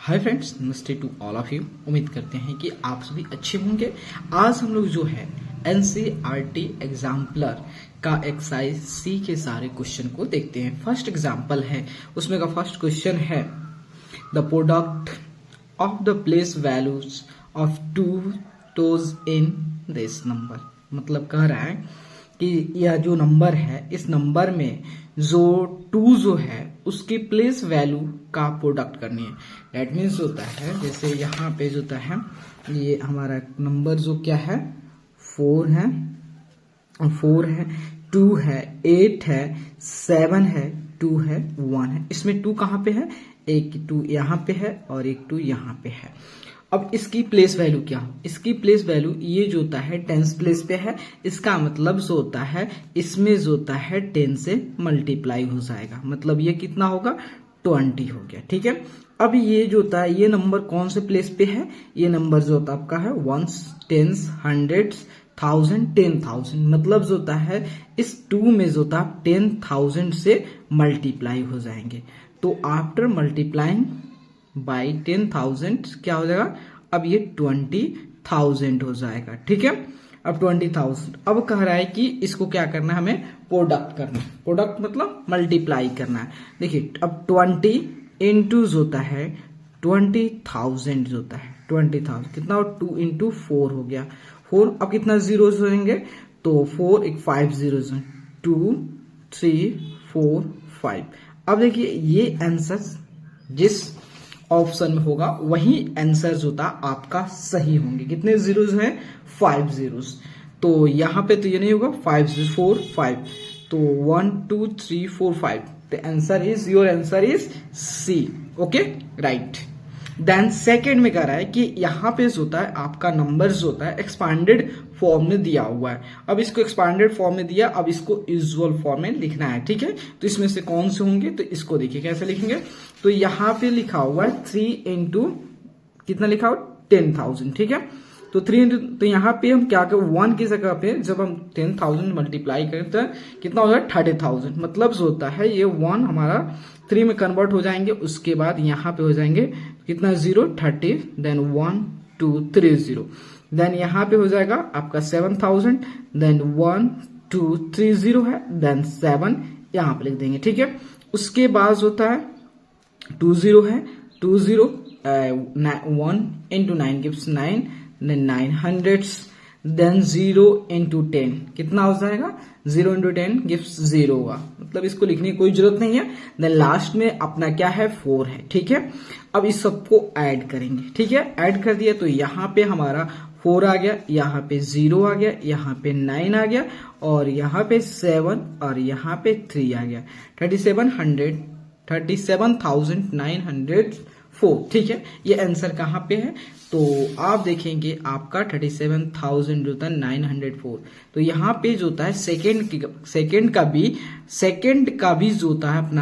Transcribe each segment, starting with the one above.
Hi friends, नमस्ते to all of you. उम्मीद करते हैं कि आप सभी अच्छे होंगे। आज हम लोग जो है एनसीईआरटी एग्जाम्पलर का एक्सरसाइज सी के सारे क्वेश्चन को देखते हैं। फर्स्ट एग्जाम्पल है, उसमें का फर्स्ट क्वेश्चन है the product of the place values of two twos in this number. मतलब कह रहा है कि यह जो नंबर है, इस नंबर में जो टू जो है उसकी प्लेस वैल्यू का प्रोडक्ट करनी है। दैट मीन्स होता है, जैसे यहाँ पे जो होता है, ये हमारा नंबर जो क्या है, 4 है, 2 है, 8 है, 7 है, 2 है, 1 है। इसमें 2 कहाँ पे है? एक 2 यहाँ पे है और एक 2 यहाँ पे है। अब इसकी प्लेस वैल्यू क्या हो? इसकी प्लेस वैल्यू ये जो होता है 10th प्लेस पे है। इसका मतलब जो होता है, इसमें जो होता है 10 से मल्टीप्लाई हो जाएगा। मतलब ये कितना होगा? 20 हो गया। ठीक है। अब ये जो होता है, ये नंबर कौन से प्लेस पे है? ये नंबर जो होता है आपका है 1s, 10s, 100s, 1000, 10,000। मतलब जो होता है इस 2 में जो होता है 10,000 से मल्टीप्लाई हो जाएंगे। तो आफ्टर मल्टीप्लाइंग बाई 10,000 क्या हो जाएगा? अब ये 20,000 हो जाएगा। ठीक है। अब 20,000, अब कह रहा है कि इसको क्या करना है, हमें प्रोडक्ट करना है। प्रोडक्ट मतलब मल्टीप्लाई करना है। देखिए, अब 20 इंटू जो होता है 20,000 जो होता है 20,000 कितना हो? 2 इंटू 4 हो गया 4। अब कितना जीरो होंगे? तो 4 एक 5 जीरो, 2 3 4 5। अब देखिए, ये आंसर जिस ऑप्शन में होगा वही आंसर जो था आपका सही होंगे। कितने जीरोस हैं? 5 जीरोस। तो यहाँ पे तो ये नहीं होगा, 5 4 5, तो 1 2 3 4 5। The answer is, your answer is C. Okay, right. Then second में कह रहा है कि यहाँ पे जो होता है आपका नंबर जो होता है एक्सपांडेड फॉर्म में दिया हुआ है। अब इसको एक्सपांडेड फॉर्म में दिया, अब इसको यूजुअल फॉर्म में लिखना है। ठीक है। तो इसमें से कौन से होंगे? तो इसको देखिए कैसे लिखेंगे। तो यहाँ पे लिखा हुआ है 3 इंटू कितना लिखा हुआ? 10,000। ठीक है। तो 3 इंटू, तो यहाँ पे हम क्या करें, 1 की जगह पे जब हम 10,000 मल्टीप्लाई करें तो कितना हो जाए? 30,000। मतलब जो होता है ये 1 हमारा 3 में कन्वर्ट हो जाएंगे। उसके बाद यहाँ पे हो जाएंगे कितना? 0 30, देन 1 2 3 0, देन यहाँ पे हो जाएगा आपका 7,000, देन 1 2 3 0 है, देन 7 यहाँ पे लिख देंगे। ठीक है। उसके बाद होता है 2 0 है, 2 0 1 into 9 gives 9, then 900, then 0 into 10 कितना हो जाएगा? 0 इंटू 10 गिव्स 0 होगा। मतलब इसको लिखने की कोई जरूरत नहीं है। देन लास्ट में अपना क्या है? 4 है। ठीक है। अब इस सबको ऐड करेंगे। ठीक है। ऐड कर दिया तो यहाँ पे हमारा 4 आ गया, यहाँ पे 0 आ गया, यहाँ पे 9 आ गया, और यहाँ पे 7 और यहाँ पे 3 आ गया। 37,904। ठीक है। ये आंसर कहाँ पे है? तो आप देखेंगे आपका 37,000 जो था 904। तो यहाँ पे जो होता है सेकेंड का भी जो होता है अपना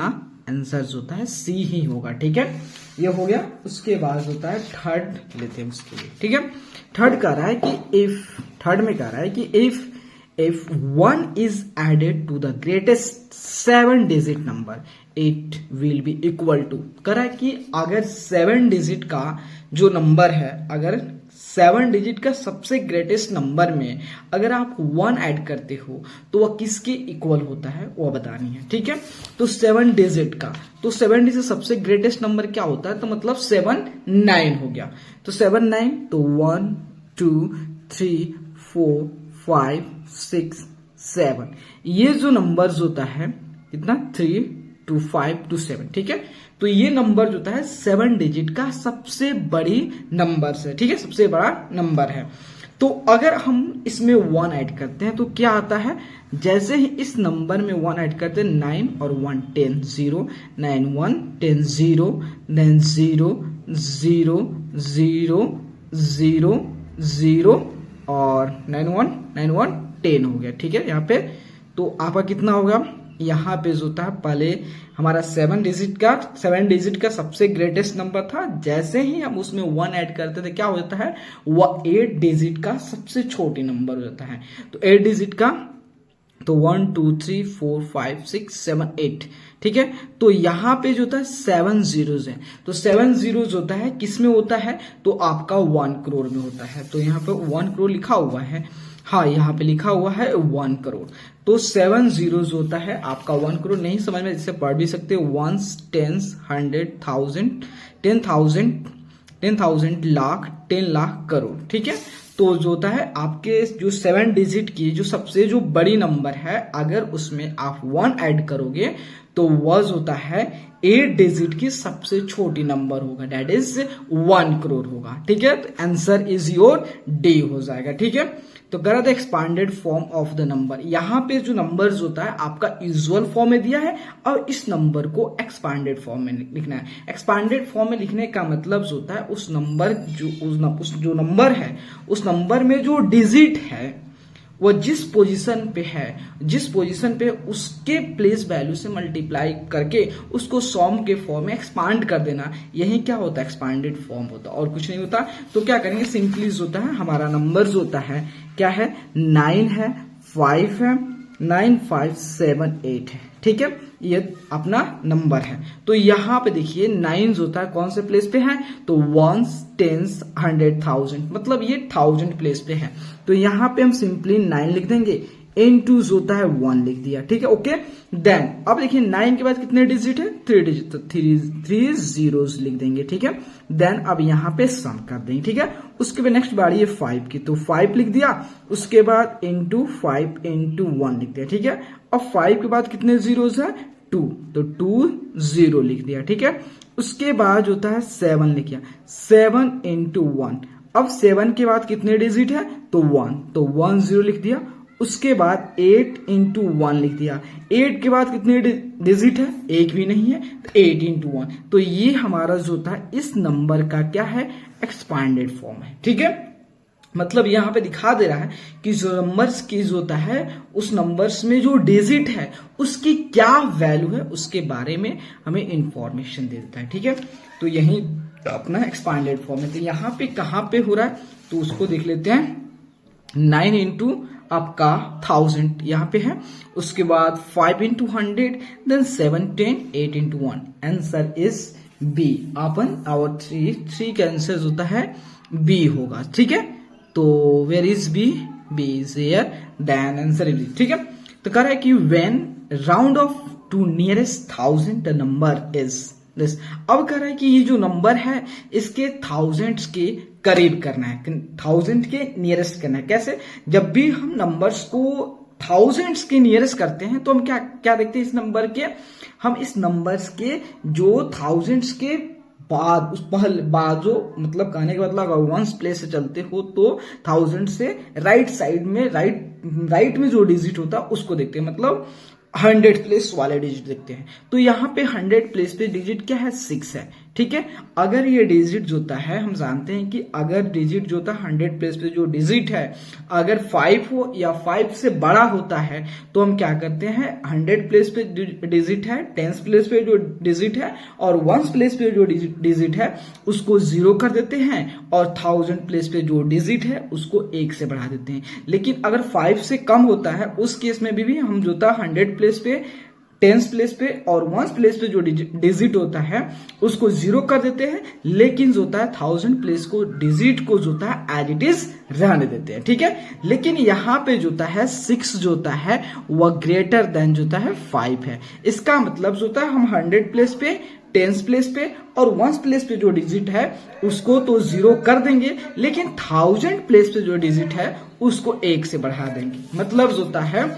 आंसर जो होता है सी ही होगा। ठीक है। ये हो गया। उसके बाद होता है थर्ड लेते हैं उसके लिए। ठीक है। थर्ड कह रहा है कि if 1 is added to the greatest 7 digit number, it will be equal to। कह रहा है कि अगर 7 डिजिट का जो नंबर है, अगर 7 डिजिट का सबसे ग्रेटेस्ट नंबर में अगर आप 1 ऐड करते हो तो वह किसके इक्वल होता है, वह बतानी है। ठीक है। तो 7 डिजिट का, तो 7 डिजिट सबसे ग्रेटेस्ट नंबर क्या होता है? तो मतलब 7 9 हो गया। तो 7 9, तो 1 2 3 4 5 6 7। ये जो नंबर होता है कितना? 3 2 5 2 7। ठीक है। तो ये नंबर जो होता है 7 डिजिट का सबसे बड़ी नंबर है। ठीक है। सबसे बड़ा नंबर है। तो अगर हम इसमें 1 ऐड करते हैं तो क्या आता है? जैसे ही इस नंबर में 1 ऐड करते हैं, 9 और 1 10 0, 9 1 10 0, देन 0 0 0 0 0 और 9 1 10 हो गया। ठीक है। यहाँ पे तो आपका कितना होगा? यहाँ पे जो था पहले हमारा 7 डिजिट का सबसे ग्रेटेस्ट नंबर था। जैसे ही हम उसमें 1 ऐड करते थे क्या हो जाता है? वह 8 डिजिट का सबसे छोटी नंबर हो जाता है। तो 8 डिजिट का तो 1 2 3 4 5 6 7 8, ठीक है। तो यहाँ पे जो होता है 7 zeros है, तो 7 zeros होता है किस में होता है, तो आपका 1 करोड़ में होता है। तो यहाँ पे 1 करोड़ लिखा हुआ है, हाँ यहाँ पे लिखा हुआ है 1 करोड़। तो 7 zeros होता है आपका 1 करोड़। नहीं समझ में इसे पढ़ भी सकते हो, 1s 10s 100 1000 10,000 लाख 10 लाख करोड़, ठीक है। तो जो होता है आपके जो 7 डिजिट की जो सबसे जो बड़ी नंबर है, अगर उसमें आप 1 ऐड करोगे तो वह होता है 8 डिजिट की सबसे छोटी नंबर होगा, दैट इज 1 करोड़ होगा, ठीक है। तो आंसर इज योर डी हो जाएगा, ठीक है। तो करा the expanded form of the number, यहाँ पे जो नंबर्स होता है आपका यूजुअल फॉर्म में दिया है और इस नंबर को एक्सपांडेड फॉर्म में लिखना है। एक्सपांडेड फॉर्म में लिखने का मतलब होता है उस नंबर जो नंबर है, उस नंबर में जो डिजिट है वो जिस पोजीशन पे है, जिस पोजीशन पे उसके प्लेस वैल्यू से मल्टीप्लाई करके उसको सॉम के फॉर्म में एक्सपांड कर देना, यही क्या होता है एक्सपांडेड फॉर्म होता है, और कुछ नहीं होता। तो क्या करेंगे, सिंपली होता है हमारा नंबर होता है क्या है, 9 है, 5 है, 9 5 7 8 है, ठीक है। ये अपना नंबर है। तो यहाँ पे देखिए 9 होता है कौन से प्लेस पे है, तो 1s 10s 100 1000, मतलब ये 1000 प्लेस पे है। तो यहाँ पे हम सिंपली 9 लिख देंगे, N2 होता है 1 लिख दिया, ठीक है, ओके। देन अब देखिए 9 के बाद कितने डिजिट है, 3 डिजिट, तो 3 zeros लिख देंगे, ठीक है। देन अब यहाँ पे सम कर देंगे, ठीक है। उसके बाद नेक्स्ट बारी है 5 की, तो 5 लिख दिया, उसके बाद इंटू 5 इंटू 1 लिख दिया, ठीक है। अब 5 के बाद कितने जीरोस है, 2, तो 2 0 लिख दिया, ठीक है। उसके बाद होता है 7 लिखिए, 7 इंटू 1, अब 7 के बाद कितने डिजिट है, तो 1, तो 1 0 लिख दिया। उसके बाद 8 इंटू 1 लिख दिया, 8 के बाद कितने डिजिट है, एक भी नहीं है, तो 8 इंटू 1। तो ये हमारा जो होता है इस नंबर का क्या है, एक्सपांडेड फॉर्म है, ठीक है। मतलब यहाँ पे दिखा दे रहा है कि जो नंबर्स की जो होता है उस नंबर्स में जो डिजिट है उसकी क्या वैल्यू है उसके बारे में हमें इंफॉर्मेशन दे देता है, ठीक है। तो यही अपना एक्सपांडेड फॉर्म है। तो यहाँ पे कहाँ पे हो रहा है, तो उसको देख लेते हैं। 9 इंटू आपका 1000 यहाँ पे है, उसके बाद 5 into 100, then 7 10 8 into 1, answer is B. अपन आवर थ्री का आंसर होता है बी होगा, ठीक है। तो where is B, B is here, then answer is, ठीक है। तो कह रहा है कि when round off to nearest 1000 the number is this. अब कह रहा है कि ये जो नंबर है इसके थाउजेंड्स के करीब करना है, 1000 के नियरेस्ट करना है। कैसे, जब भी हम नंबर्स को थाउजेंड्स के नियरेस्ट करते हैं तो हम क्या क्या देखते हैं इस नंबर के, हम इस नंबर्स के जो थाउजेंड्स के बाद उस बाद जो मतलब कहने का मतलब अगर वंस प्लेस से चलते हो तो 1000 से राइट साइड में राइट में जो डिजिट होता है उसको देखते हैं, मतलब 100 प्लेस वाले डिजिट देखते हैं। तो यहाँ पे 100 प्लेस पे डिजिट क्या है, 6 है, ठीक है। अगर ये डिजिट जो होता है, हम जानते हैं कि अगर डिजिट जो होता है 100 प्लेस पे जो डिजिट है अगर 5 हो या 5 से बड़ा होता है तो हम क्या करते हैं, 100 प्लेस पे डिजिट है, 10 प्लेस पे जो डिजिट है और 1 प्लेस पे जो डिजिट है उसको 0 कर देते हैं और 1000 प्लेस पे जो डिजिट है उसको 1 से बढ़ा देते हैं। लेकिन अगर 5 से कम होता है उस केस में भी हम जो होता है 100 प्लेस पे, 10 प्लेस पे और 1 प्लेस पे जो डिजिट होता है उसको 0 कर देते हैं, लेकिन जो होता है 1000 प्लेस को डिजिट को जो होता है एज इट इज रहने देते हैं, ठीक है। लेकिन यहाँ पे जो होता है 6 जो होता है वह ग्रेटर देन जो होता है 5 है। इसका मतलब जो होता है हम 100 प्लेस पे, 10 प्लेस पे और 1 प्लेस पे जो डिजिट है उसको तो 0 कर देंगे, लेकिन 1000 प्लेस पे जो डिजिट है उसको 1 से बढ़ा देंगे। मतलब जो होता है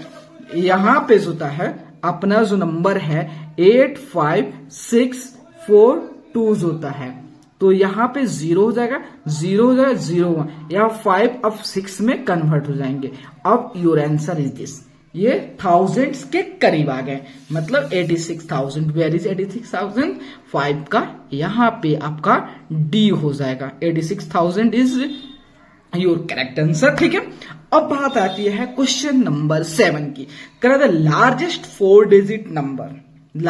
यहाँ पे जो होता है अपना जो नंबर है 85642 होता है, तो यहाँ पे 0 हो जाएगा, 0 हो जाएगा, 0 यहाँ 5 अब 6 में कन्वर्ट हो जाएंगे। अब योर आंसर इज दिस, ये थाउजेंड्स के करीब आ गए, मतलब 86,000। वेयर इज 86,000, 5 का यहाँ पे आपका डी हो जाएगा, 86,000 इज योर करेक्ट आंसर, ठीक है। अब बात आती है क्वेश्चन नंबर 7 की। कह the largest 4 digit number, the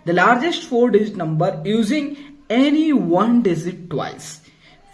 largest 4 digit number using any 1 digit twice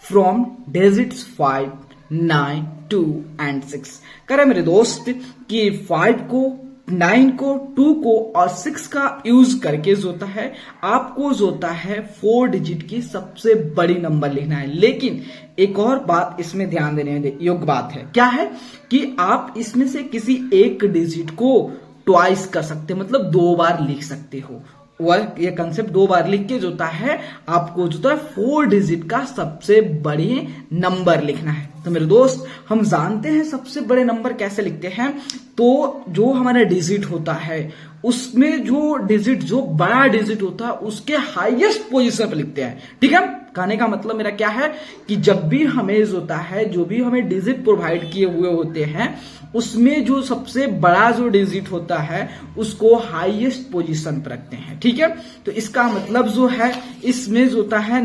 from digits 5 9, 2 and 6। करे मेरे दोस्त कि 5 को, 9 को, 2 को और 6 का यूज करके जो होता है आपको जो होता है 4 डिजिट की सबसे बड़ी नंबर लिखना है। लेकिन एक और बात इसमें ध्यान देने योग्य बात है, क्या है कि आप इसमें से किसी एक डिजिट को ट्वाइस कर सकते हो, मतलब 2 बार लिख सकते हो। वह ये कंसेप्ट 2 बार लिख के जो होता है आपको जो होता है 4 डिजिट का सबसे बड़ी नंबर लिखना है। तो मेरे दोस्त हम जानते हैं सबसे बड़े नंबर कैसे लिखते हैं, तो जो हमारा डिजिट होता है उसमें जो डिजिट, जो बड़ा डिजिट होता है उसके हाईएस्ट पोजीशन पे लिखते हैं। ठीक है, कहने का मतलब मेरा क्या है कि जब भी हमें जो होता है, जो भी हमें डिजिट प्रोवाइड किए हुए होते हैं उसमें जो सबसे बड़ा जो डिजिट होता है उसको हाईएस्ट पोजीशन पर रखते हैं। ठीक है, तो इसका मतलब जो है इसमें जो होता है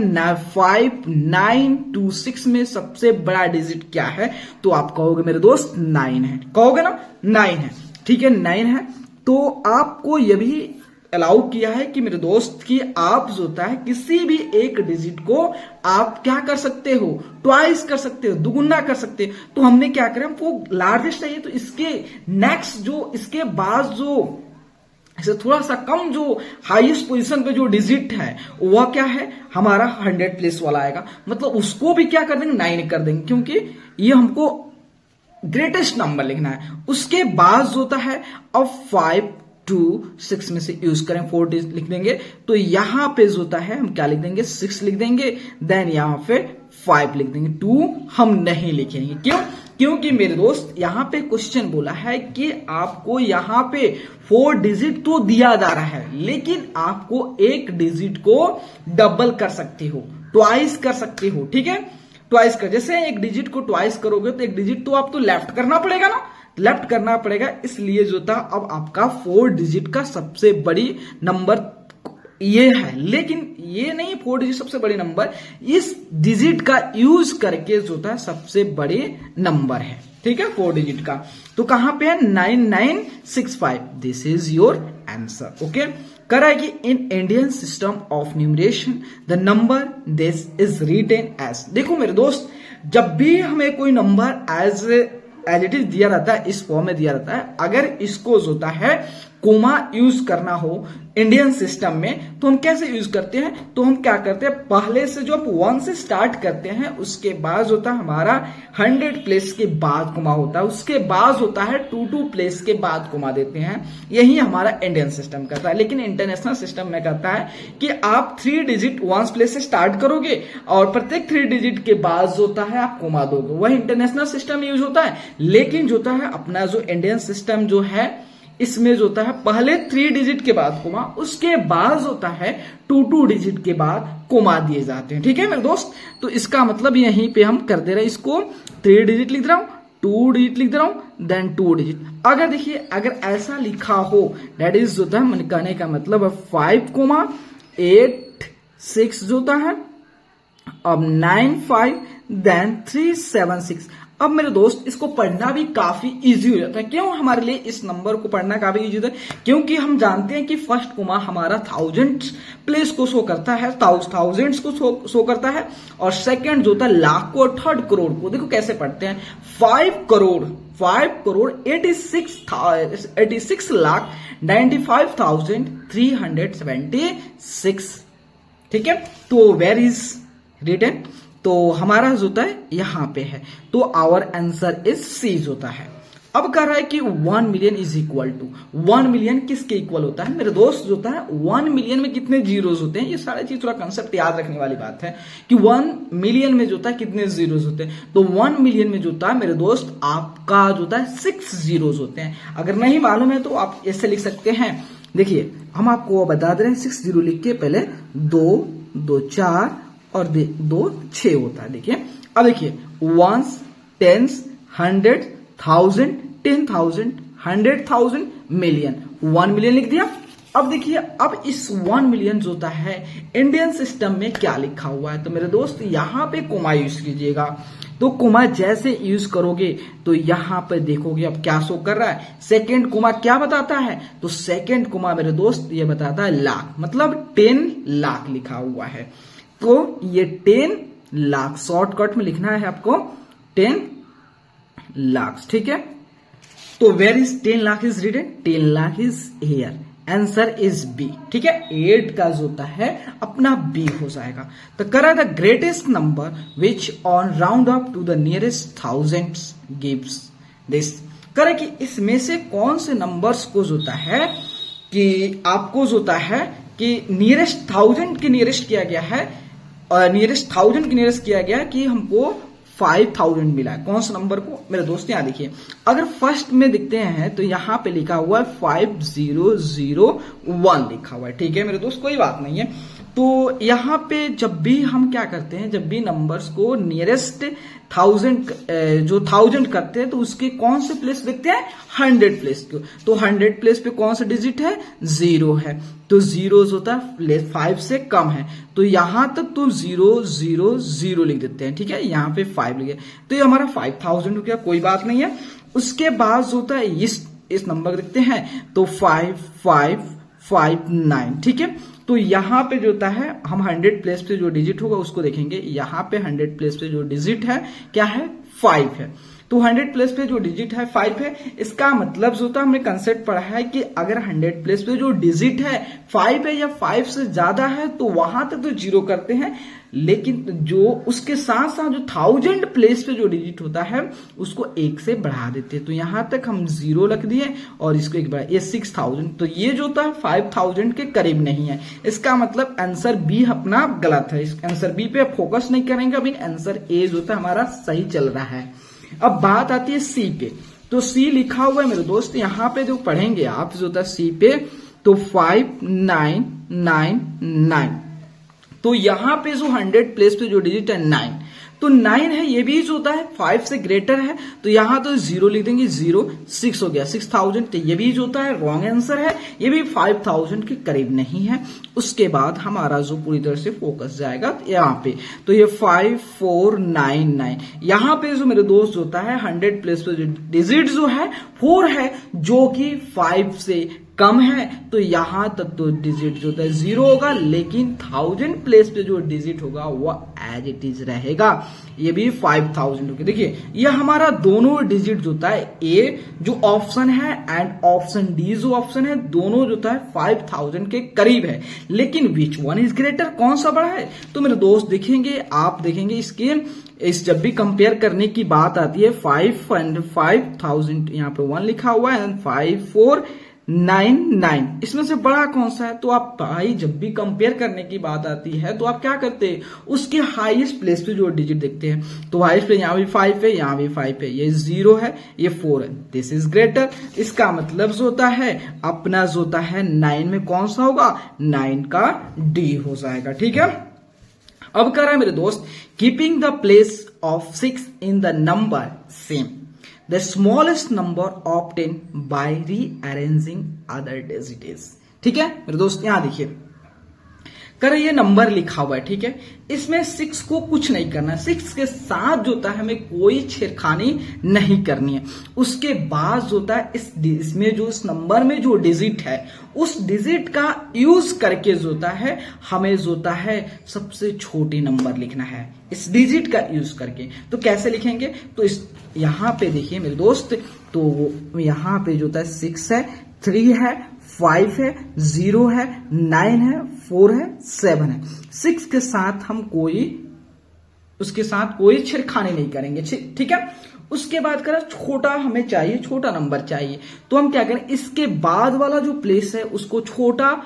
5, 9, 2, 6 में सबसे बड़ा डिजिट क्या है, तो आप कहोगे मेरे दोस्त 9 है, कहोगे ना 9 है। ठीक है, 9 है। तो आपको यह भी अलाउ किया है कि मेरे दोस्त कि आप जो होता है किसी भी एक डिजिट को आप क्या कर सकते हो, ट्वाइस कर सकते हो, दुगुना कर सकते हो। तो हमने क्या करा, हमको लार्जेस्ट चाहिए तो इसके नेक्स्ट जो इसके बाद जो इसे थोड़ा सा कम जो हाईएस्ट पोजीशन पे जो डिजिट है वह क्या है हमारा 100 प्लेस वाला आएगा, मतलब उसको भी क्या कर देंगे 9 कर देंगे, क्योंकि ये हमको ग्रेटेस्ट नंबर लिखना है। उसके बाद जो होता है अब 5, 2, 6 में से यूज करें 4 डिजिट लिख देंगे, तो यहां पे जो होता है हम क्या लिख देंगे 6 लिख देंगे, देन यहां पे 5 लिख देंगे, 2 हम नहीं लिखेंगे। क्यों? क्योंकि मेरे दोस्त यहां पे क्वेश्चन बोला है कि आपको यहां पे 4 डिजिट तो दिया जा रहा है, लेकिन आपको एक डिजिट को डबल कर सकते हो, ट्वाइस कर सकते हो। ठीक है, ट्वाइस कर, जैसे एक डिजिट को ट्वाइस करोगे तो एक डिजिट तो आपको लेफ्ट करना पड़ेगा ना, लेफ्ट करना पड़ेगा, इसलिए जो था अब आपका 4 डिजिट का सबसे बड़ी नंबर ये है। लेकिन ये नहीं 4 डिजिट सबसे बड़ी नंबर, इस डिजिट का यूज करके जो था सबसे बड़े नंबर है। ठीक है, 4 डिजिट का। तो कहां पे है 9965, this is your answer. Okay, कह रहा है कि in Indian system of numeration the number this is written as. देखो मेरे दोस्त, जब भी हमें कोई नंबर एज इट इज दिया रहता है, इस फॉर्म में दिया रहता है, अगर इसको जो होता है कोमा यूज करना हो इंडियन सिस्टम में, तो हम कैसे यूज करते हैं, तो हम क्या करते हैं पहले से जो 1 से स्टार्ट करते हैं, उसके बाद होता है हमारा 100 प्लेस के बाद कोमा होता है, उसके बाद होता है 2 प्लेस के बाद कोमा देते हैं। यही हमारा इंडियन सिस्टम करता है। लेकिन इंटरनेशनल सिस्टम में कहता है कि आप 3 डिजिट 1 प्लेस से स्टार्ट करोगे और प्रत्येक 3 डिजिट के बाद जो होता है आप कोमा दोगे, वह इंटरनेशनल सिस्टम यूज होता है। लेकिन जो होता है अपना जो इंडियन सिस्टम जो है इसमें जो होता है पहले 3 डिजिट के बाद कोमा, उसके बाद होता है 2 डिजिट के बाद कोमा दिए जाते हैं। ठीक है मेरे दोस्त, तो इसका मतलब यहीं पे हम कर दे रहे हैं, इसको 3 डिजिट लिख रहा हूं, 2 डिजिट लिख दे रहा हूं, देन 2 डिजिट। अगर देखिए अगर ऐसा लिखा हो, दैट इज जो होता है मैंने कहने का मतलब 5, 8, 6 जो होता है, अब 9, 5, देन 3, 7, 6। अब मेरे दोस्त इसको पढ़ना भी काफी इजी हो जाता है। क्यों हमारे लिए इस नंबर को पढ़ना काफी इजी होता है? क्योंकि हम जानते हैं कि फर्स्ट कोमा हमारा 1000 प्लेस को शो करता है, थाउजेंड्स को शो करता है, और सेकंड जो होता है लाख को, और थर्ड करोड़ को। देखो कैसे पढ़ते हैं, 5 करोड़ 86 लाख 95,376। ठीक है, तो वेयर इज रिटन, तो हमारा जो होता है यहां पे है, तो आवर आंसर इज सी होता है। अब कह रहा है कि 1 million is equal to, 1 million किसके इक्वल होता है मेरे दोस्त, जो होता है 1 मिलियन में कितने जीरोस होते हैं। ये सारी चीज थोड़ा कंसेप्ट याद रखने वाली बात है कि 1 मिलियन में जो होता है कितने जीरोस होते हैं, तो 1 मिलियन में जो होता है मेरे दोस्त आपका जो होता है 6 जीरोस होते हैं। अगर नहीं मालूम है तो आप ऐसे लिख सकते हैं, देखिए हम आपको बता दे रहे हैं, 6 जीरो लिख के पहले 2, 2 4 और 2 6 होता है। देखिए अब देखिए 1s, 10s, 100, 1000, 10,000, 100,000, मिलियन, 1 मिलियन लिख दिया। अब देखिए अब इस 1 मिलियन जो होता है इंडियन सिस्टम में क्या लिखा हुआ है, तो मेरे दोस्त यहां पे कोमा यूज कीजिएगा। तो कोमा जैसे यूज करोगे तो यहां पे देखोगे अब क्या शो कर रहा है, सेकेंड कोमा क्या बताता है, तो सेकेंड कोमा मेरे दोस्त ये बताता है लाख, मतलब 10 लाख लिखा हुआ है। तो ये 10 लाख शॉर्टकट में लिखना है आपको, 10 लाख, ठीक है। तो where is 10 lakh is written, 10 lakh is here, answer is B, ठीक है। 8 का जो होता है अपना बी हो जाएगा। तो करा the greatest number which on round up to the nearest thousands gives this, करें कि इसमें से कौन से नंबर्स को जो होता है कि आपको जो होता है कि नियरेस्ट थाउजेंड के नियरेस्ट किया गया है, और नियरेस्ट थाउजेंड के नियरेस्ट किया गया है कि हमको 5000 मिला है। कौन सा नंबर को मेरे दोस्त यहां देखिए, अगर फर्स्ट में दिखते हैं तो यहां पे लिखा हुआ है 5001 लिखा हुआ है, ठीक है मेरे दोस्त, कोई बात नहीं है। तो यहां पे जब भी हम क्या करते हैं, जब भी नंबर्स को नियरेस्ट थाउजेंड जो थाउजेंड करते हैं तो उसके कौन से प्लेस देखते हैं, 100 प्लेस को। तो 100 प्लेस पे कौन सा डिजिट है, 0 है। तो 0 होता है 5 से कम है, तो यहां तक तो 000 लिख देते हैं, ठीक है। यहाँ पे 5 लिखे तो ये हमारा 5000 हो गया, कोई बात नहीं है। उसके बाद जो होता है इस नंबर देखते हैं तो 5559, ठीक है। तो यहाँ पे जो होता है हम 100 प्लेस पे जो डिजिट होगा उसको देखेंगे। यहाँ पे 100 प्लेस पे जो डिजिट है क्या है, 5 है। तो 100 प्लेस पे जो डिजिट है 5 है। इसका मतलब जो होता है हमने कंसेप्ट पढ़ा है कि अगर 100 प्लेस पे जो डिजिट है 5 है या 5 से ज्यादा है तो वहां तक तो 0 करते हैं, लेकिन जो उसके साथ साथ जो 1000 प्लेस पे जो डिजिट होता है उसको 1 से बढ़ा देते हैं। तो यहां तक हम 0 रख दिए और इसको 1 बढ़ा, ये 6000। तो ये जो होता है 5000 के करीब नहीं है। इसका मतलब आंसर बी अपना गलत है। इस आंसर बी पे फोकस नहीं करेंगे, अभी आंसर ए जो होता है हमारा सही चल रहा है। अब बात आती है सी पे, तो सी लिखा हुआ है मेरे दोस्त, यहां पे जो पढ़ेंगे आप जो होता है सी पे तो 5999। तो यहां पे जो 100 प्लेस पे जो डिजिट है 9, तो 9 है, ये भी जो होता है 5 से ग्रेटर है, तो यहां तो 0 लिख देंगे, 0 6 हो गया 6000। तो ये भी जो होता है रॉन्ग आंसर है, ये भी 5000 के करीब नहीं है। उसके बाद हमारा जो पूरी तरह से फोकस जाएगा यहाँ पे, तो ये 5499। यहाँ पे जो मेरे दोस्त होता है 100 प्लेस पे जो डिजिट जो है 4 है, जो कि 5 से कम है, तो यहां तक तो डिजिट जो होता है 0 होगा, लेकिन 1000 प्लेस पे जो डिजिट होगा वो एज इट इज रहेगा, ये भी 5000 होगा। देखिए ये हमारा दोनों डिजिट जो होता है ए जो ऑप्शन है एंड ऑप्शन डी जो ऑप्शन है, दोनों जो होता है 5000 के करीब है। लेकिन विच वन इज ग्रेटर, कौन सा बड़ा है, तो मेरे दोस्त देखेंगे, आप देखेंगे इसके इस जब भी कंपेयर करने की बात आती है 5 एंड 5000, यहाँ पे 1 लिखा हुआ है एंड 5499, इसमें से बड़ा कौन सा है। तो आप भाई जब भी कंपेयर करने की बात आती है तो आप क्या करते हैं, उसके हाईएस्ट प्लेस पे जो डिजिट देखते हैं। तो हाईएस्ट प्लेस यहाँ भी 5 है, यहाँ भी 5 है, ये 0 है, ये 4 है, दिस इज ग्रेटर। इसका मतलब जो होता है अपना जो होता है 9 में कौन सा होगा, 9 का डी हो जाएगा, ठीक है। अब कर रहा है मेरे दोस्त, keeping the place of 6 in the number same, the smallest number obtained by rearranging other digits, ठीक है मेरे दोस्त। यहां देखिए कर ये नंबर लिखा हुआ है, ठीक है। इसमें 6 को कुछ नहीं करना है, 6 के साथ जो होता है हमें कोई छेड़खानी नहीं करनी है। उसके बाद जो होता है इसमें जो इस नंबर में जो डिजिट है उस डिजिट का यूज करके जो होता है हमें जो होता है सबसे छोटी नंबर लिखना है, इस डिजिट का यूज करके। तो कैसे लिखेंगे, तो इस यहां पे देखिए मेरे दोस्त, तो यहां पे जो होता है 6 है, 3 है, 5 है, 0 है, 9 है, 4 है, 7 है। 6 के साथ हम उसके साथ कोई छेड़खानी नहीं करेंगे, ठीक है। उसके बाद करें छोटा हमें चाहिए, छोटा नंबर चाहिए, तो हम क्या करें, इसके बाद वाला जो प्लेस है उसको छोटा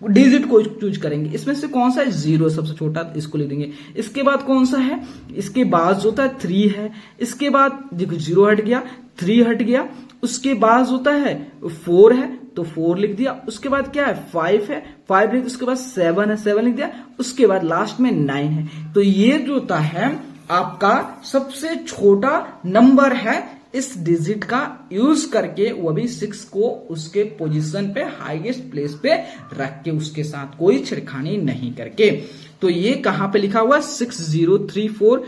डिजिट को चूज करेंगे। इसमें से कौन सा है, 0 सबसे छोटा, इसको लिख देंगे। इसके बाद कौन सा है, इसके बाद जो होता है 3 है, इसके बाद देखो 0 हट गया, 3 हट गया, उसके बाद होता है 4 है तो 4 लिख दिया। उसके बाद क्या है, 5 है, 5 लिख, उसके बाद 7 है, 7 लिख दिया। उसके बाद लास्ट में 9 है। तो ये जो होता है आपका सबसे छोटा नंबर है, इस डिजिट का यूज करके, वो भी 6 को उसके पोजीशन पे हाईएस्ट प्लेस पे रख के, उसके साथ कोई छेड़खानी नहीं करके। तो ये कहां पे लिखा हुआ, 6034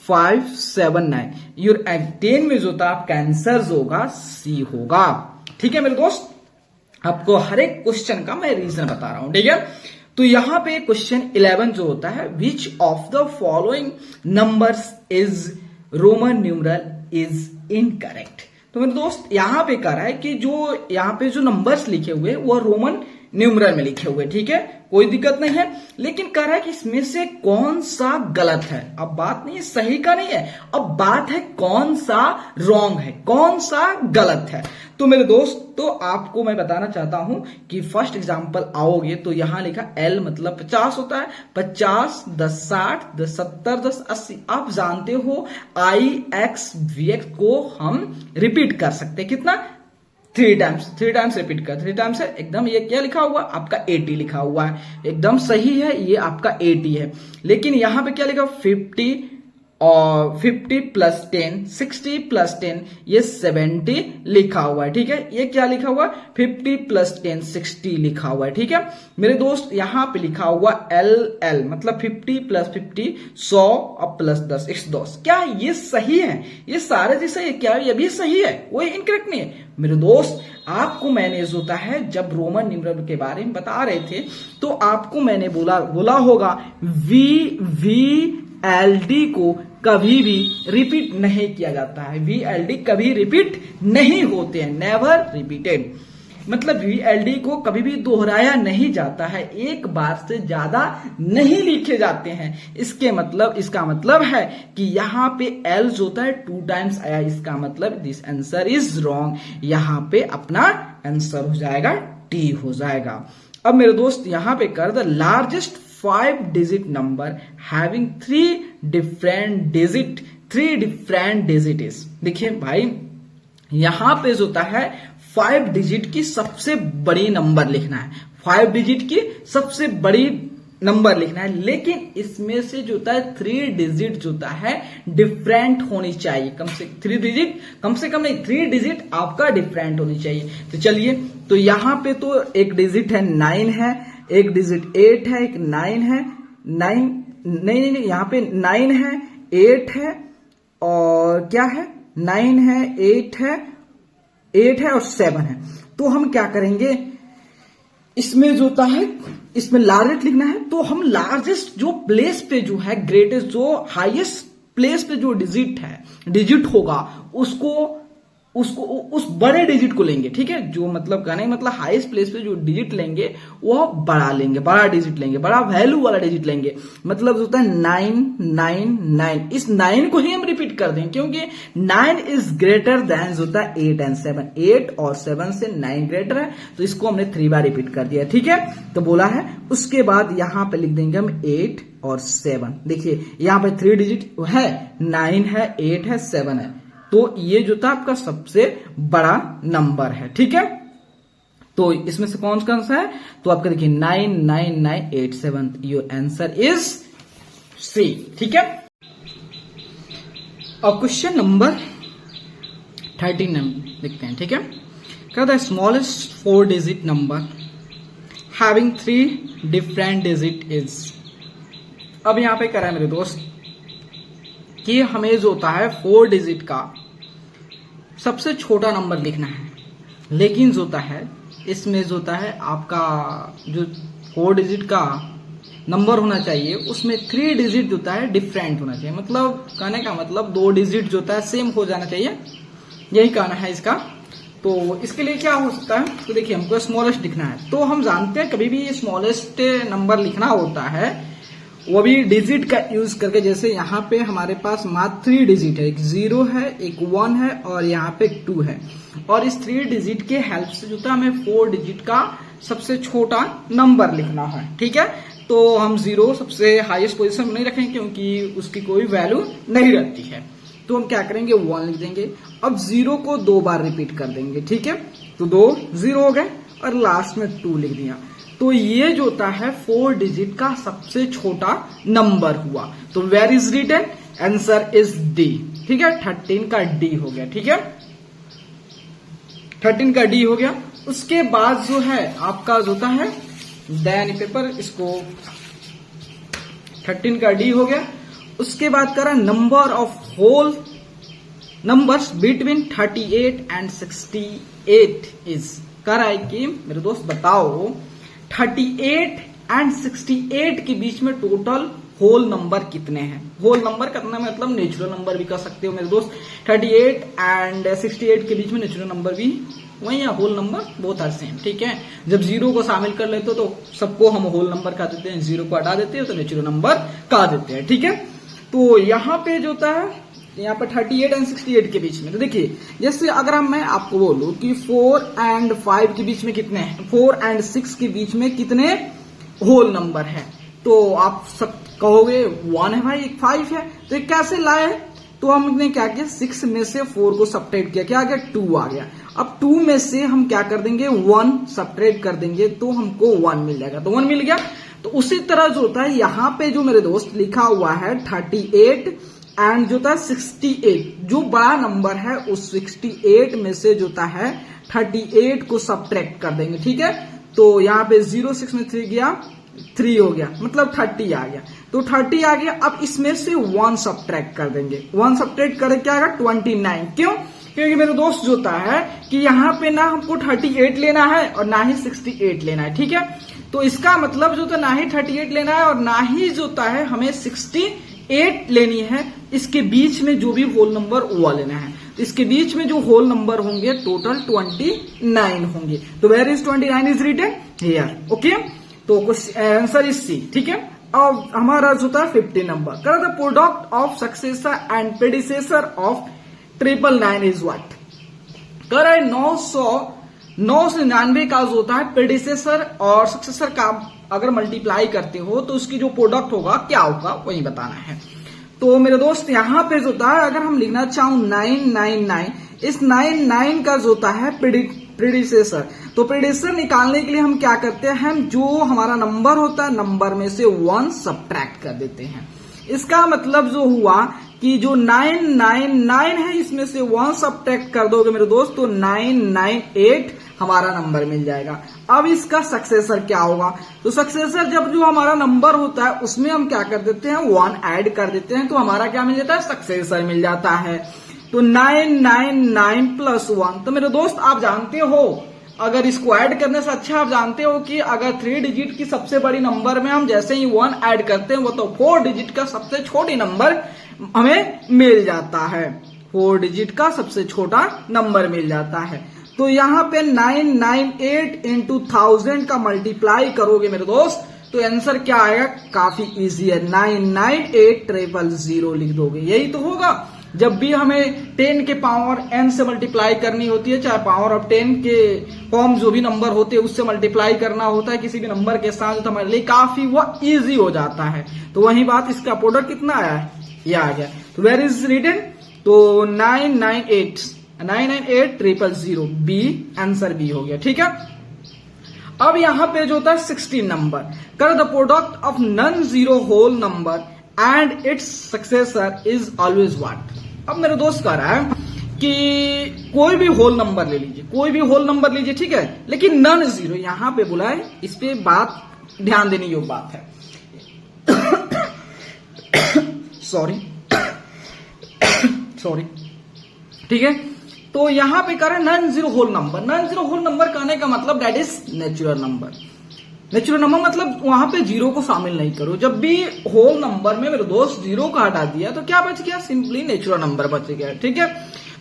579। योर 10 में जो होता है आपका आंसर जो होगा सी होगा, ठीक है मेरे दोस्त। आपको हर एक क्वेश्चन का मैं रीजन बता रहा हूं, ठीक है। तो यहां पे क्वेश्चन 11 जो होता है, विच of the following numbers is Roman numeral is incorrect. तो मेरे दोस्त यहां पे कह रहा है कि जो यहां पे जो नंबर्स लिखे हुए वो रोमन न्यूमरल में लिखे हुए, ठीक है, कोई दिक्कत नहीं है, लेकिन कह रहा है कि इसमें से कौन सा गलत है। अब बात नहीं है सही का नहीं है, अब बात है कौन सा रॉन्ग है, कौन सा गलत है। तो मेरे दोस्त तो आपको मैं बताना चाहता हूं कि फर्स्ट एग्जांपल आओगे तो यहां लिखा L मतलब 50 होता है, 50, 10 60, 10 70, 10 80। आप जानते हो IXVX को हम रिपीट कर सकते हैं कितना, 3 टाइम्स रिपीट कर, 3 टाइम्स है एकदम। ये क्या लिखा हुआ आपका 80 लिखा हुआ है, एकदम सही है, ये आपका 80 है। लेकिन यहां पे क्या लिखा 50 और 50 प्लस 10, 60 प्लस 10, ये 70 लिखा हुआ है, ठीक है। ये क्या लिखा हुआ है 50 प्लस 10 60 लिखा हुआ है, ठीक है मेरे दोस्त। यहां पे लिखा हुआ LL मतलब 50 प्लस 50 100 और प्लस 10 110। क्या ये सही है, ये सारे जैसे है, क्या ये भी सही है, वो इनकरेक्ट नहीं है मेरे दोस्त। आपको मैंने जो होता है जब रोमन न्यूमरल के बारे में बता रहे थे तो आपको मैंने बोला होगा VLD को कभी भी रिपीट नहीं किया जाता है, VLD कभी रिपीट नहीं होते हैं, नेवर रिपीटेड। मतलब VLD को कभी भी दोहराया नहीं जाता है, एक बार से ज्यादा नहीं लिखे जाते हैं। इसका मतलब है कि यहाँ पे L जो होता है 2 टाइम्स आया, इसका मतलब दिस आंसर इज रॉन्ग। यहाँ पे अपना आंसर हो जाएगा T हो जाएगा। अब मेरे दोस्त यहाँ पे कर the largest 5 digit number having 3 different digit is. देखिए भाई यहां पे जो होता है 5 डिजिट की सबसे बड़ी नंबर लिखना है, 5 डिजिट की सबसे बड़ी नंबर लिखना है, लेकिन इसमें से जो होता है 3 डिजिट जो होता है डिफरेंट होनी चाहिए, कम से कम नहीं 3 डिजिट आपका डिफरेंट होनी चाहिए। तो चलिए, तो यहां पे तो एक डिजिट है 9 है, एक डिजिट 8 है, एक 9 है, 9 नहीं यहाँ पे 9 है 8 है और क्या है 9 है 8 है और 7 है। तो हम क्या करेंगे, इसमें जो होता है इसमें लार्जेस्ट लिखना है, तो हम लार्जेस्ट जो प्लेस पे जो है ग्रेटेस्ट जो हाईएस्ट प्लेस पे जो डिजिट होगा उसको उस बड़े डिजिट को लेंगे, ठीक है। जो मतलब कहने मतलब हाईएस्ट प्लेस पे जो डिजिट लेंगे वो बड़ा डिजिट लेंगे, बड़ा वैल्यू वाला डिजिट लेंगे। मतलब जो होता है 999, इस 9 को ही हम रिपीट कर दें क्योंकि 9 इज ग्रेटर देन जो होता है 8 एंड 7, 8 और 7 से 9 ग्रेटर है, तो इसको हमने 3 बार रिपीट कर दिया, ठीक है। तो बोला है उसके बाद यहां पे लिख देंगे हम 8 और 7। देखिए यहां पे 3 डिजिट है, 9 है 8 है 7 है, तो ये जो था आपका सबसे बड़ा नंबर है, ठीक है। तो इसमें से कौन सा है, तो आपका देखिए 99987, योर आंसर इज सी, ठीक है। अब क्वेश्चन नंबर 13 देखते हैं, ठीक है। कहता है smallest 4 digit number having 3 different digit is. अब यहां पे कह रहा है मेरे दोस्त कि हमें जो होता है 4 डिजिट का सबसे छोटा नंबर लिखना है, लेकिन जो होता है इसमें जो होता है आपका जो 4 डिजिट का नंबर होना चाहिए उसमें 3 डिजिट जो होता है डिफरेंट होना चाहिए। मतलब कहने का मतलब 2 डिजिट जो होता है सेम हो जाना चाहिए, यही कहना है इसका। तो इसके लिए क्या हो सकता है, तो देखिए हमको स्मॉलेस्ट लिखना है, तो हम जानते हैं कभी भी स्मॉलेस्ट नंबर लिखना होता है वो भी डिजिट का यूज करके। जैसे यहाँ पे हमारे पास मात्र 3 डिजिट है, एक 0 है, एक 1 है और यहाँ पे 2 है, और इस 3 डिजिट के हेल्प से जो था हमें 4 डिजिट का सबसे छोटा नंबर लिखना है, ठीक है। तो हम 0 सबसे हाईएस्ट पोजीशन में नहीं रखेंगे क्योंकि उसकी कोई वैल्यू नहीं रहती है, तो हम क्या करेंगे 1 लिख देंगे। अब 0 को 2 बार रिपीट कर देंगे, ठीक है। तो 2 0 हो गए और लास्ट में 2 लिख दिया, तो ये जो होता है 4 डिजिट का सबसे छोटा नंबर हुआ। तो where is written, answer is D, ठीक है। 13 का डी हो गया, ठीक है, 13 का डी हो गया। उसके बाद जो है आपका जो होता है देन पेपर, इसको 13 का डी हो गया। उसके बाद करा number of whole numbers between 38 and 68 is. करा है कि मेरे दोस्त बताओ 38 एंड 68 के बीच में टोटल होल नंबर कितने हैं। होल नंबर कितना मतलब नेचुरल नंबर भी कर सकते हो मेरे दोस्त। 38 एंड 68 के बीच में नेचुरल नंबर भी वही है, whole number both are same, ठीक है। जब जीरो को शामिल कर लेते हो तो सबको हम होल नंबर कहा देते हैं, जीरो को हटा देते हैं तो नेचुरल नंबर कहा देते हैं, ठीक है। तो यहाँ पे जो होता है, यहाँ पे 38 एंड 68 के बीच में, तो देखिए जैसे अगर मैं आपको बोलूं कि 4 एंड 5 के बीच में कितने हैं, 4 एंड 6 के बीच में कितने होल नंबर है, तो आप सब कहोगे 1 है भाई, 5 है, तो ये कैसे लाए। तो हमने क्या किया, 6 में से 4 को सब्ट्रैक्ट किया, क्या आ गया, 2 आ गया। अब 2 में से हम क्या कर देंगे, 1 सब्ट्रैक्ट कर देंगे तो हमको 1 मिल जाएगा, तो 1 मिल गया। तो उसी तरह जो होता है यहाँ पे जो मेरे दोस्त लिखा हुआ है 38 एंड जो होता है 68, जो बड़ा नंबर है उस 68 में से जो होता है 38 को सब्ट्रैक्ट कर देंगे, ठीक है। तो यहाँ पे 0 6 में 3 गया, 3 हो गया, मतलब 30 आ गया, तो 30 आ गया। अब इसमें से 1 सब्ट्रैक्ट कर देंगे, 1 सब्ट्रैक्ट करके क्या आएगा 29। क्यों, क्योंकि मेरे दोस्त जो होता है कि यहाँ पे ना हमको 38 लेना है और ना ही 68 लेना है, ठीक है। तो इसका मतलब जो होता है ना ही 38 लेना है और ना ही जो होता है हमें 68 लेनी है, इसके बीच में जो भी होल नंबर वो लेना है। तो इसके बीच में जो होल नंबर होंगे टोटल 29 होंगे। तो where is 29 is written here, okay. तो आंसर इज सी, ठीक है। अब हमारा जो था 50 नंबर, कर the product of successor and predecessor of 999 is what. कर है 999 का जो होता है प्रेडिसेसर और सक्सेसर का अगर मल्टीप्लाई करते हो तो उसकी जो प्रोडक्ट होगा क्या होगा वही बताना है। तो मेरे दोस्त यहाँ पे जो होता है अगर हम लिखना चाहूं 999, इस 99 का जो होता है प्रेडिसेसर, तो प्रेडिसेसर निकालने के लिए हम क्या करते हैं, हम जो हमारा नंबर होता है नंबर में से 1 सब्ट्रैक्ट कर देते हैं। इसका मतलब जो हुआ कि जो 999 है इसमें से 1 सब्ट्रैक्ट कर दोगे मेरे दोस्त तो 998 हमारा नंबर मिल जाएगा। अब इसका सक्सेसर क्या होगा, तो सक्सेसर जब जो हमारा नंबर होता है उसमें हम क्या कर देते हैं 1 ऐड कर देते हैं, तो हमारा क्या मिल जाता है, सक्सेसर मिल जाता है। तो 999 प्लस 1, तो मेरे दोस्त आप जानते हो अगर इसको ऐड करने से अच्छा आप जानते हो कि अगर 3 डिजिट की सबसे बड़ी नंबर में हम जैसे ही 1 ऐड करते हैं वो तो 4 डिजिट का सबसे छोटी नंबर हमें मिल जाता है, 4 डिजिट का सबसे छोटा नंबर मिल जाता है। तो यहाँ पे 998 इंटू 1000 का मल्टीप्लाई करोगे मेरे दोस्त तो आंसर क्या आएगा, काफी इजी है, 998,000 लिख दोगे, यही तो होगा। जब भी हमें 10 के पावर n से मल्टीप्लाई करनी होती है, चाहे पावर ऑफ 10 के फॉर्म जो भी नंबर होते हैं उससे मल्टीप्लाई करना होता है किसी भी नंबर के साथ, तो हमारे लिए काफी वो इजी हो जाता है। तो वही बात, इसका प्रोडक्ट कितना आया है, ये आ गया। तो वेयर इज रिटन, तो 998,000 बी, आंसर बी हो गया, ठीक है। अब यहां पे जो होता है 16 नंबर, कर the product of non zero whole number and its successor is always what. अब मेरे दोस्त कह रहा है कि कोई भी होल नंबर ले लीजिए, कोई भी होल नंबर लीजिए, ठीक है, लेकिन नॉन जीरो यहां पे बोला है, इस पे बात ध्यान देने योग्य बात है। सॉरी, ठीक है। तो यहां पे करें non zero whole number, non zero whole number कहने का मतलब that is natural number. Natural number मतलब वहां पे जीरो को शामिल नहीं करो। जब भी होल नंबर में मेरे दोस्त जीरो का हटा दिया तो क्या बच गया, सिंपली नेचुरल नंबर बच गया, ठीक है।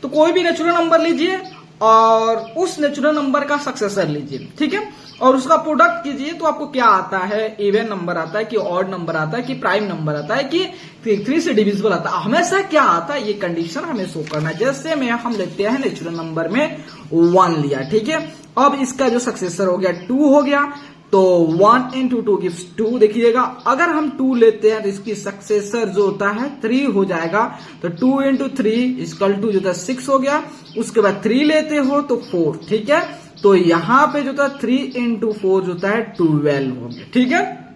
तो कोई भी नेचुरल नंबर लीजिए और उस नेचुरल नंबर का सक्सेसर लीजिए, ठीक है, और उसका प्रोडक्ट कीजिए तो आपको क्या आता है, इवन नंबर आता है कि ऑड नंबर आता है कि प्राइम नंबर आता है कि 3 से डिविजिबल आता है, हमेशा क्या आता है ये कंडीशन हमें शो करना है। जैसे में हम लेते हैं नेचुरल नंबर में 1 लिया, ठीक है। अब इसका जो सक्सेसर हो गया 2 हो गया, तो 1 into 2 gives 2। देखिएगा अगर हम 2 लेते हैं तो इसकी सक्सेसर जो होता है 3 हो जाएगा, तो 2 into 3 इक्वल टू जो था 6 हो गया। उसके बाद 3 लेते हो तो 4, ठीक है। तो यहां पे जो था 3 into 4 जो होता है 12 हो गया, ठीक है।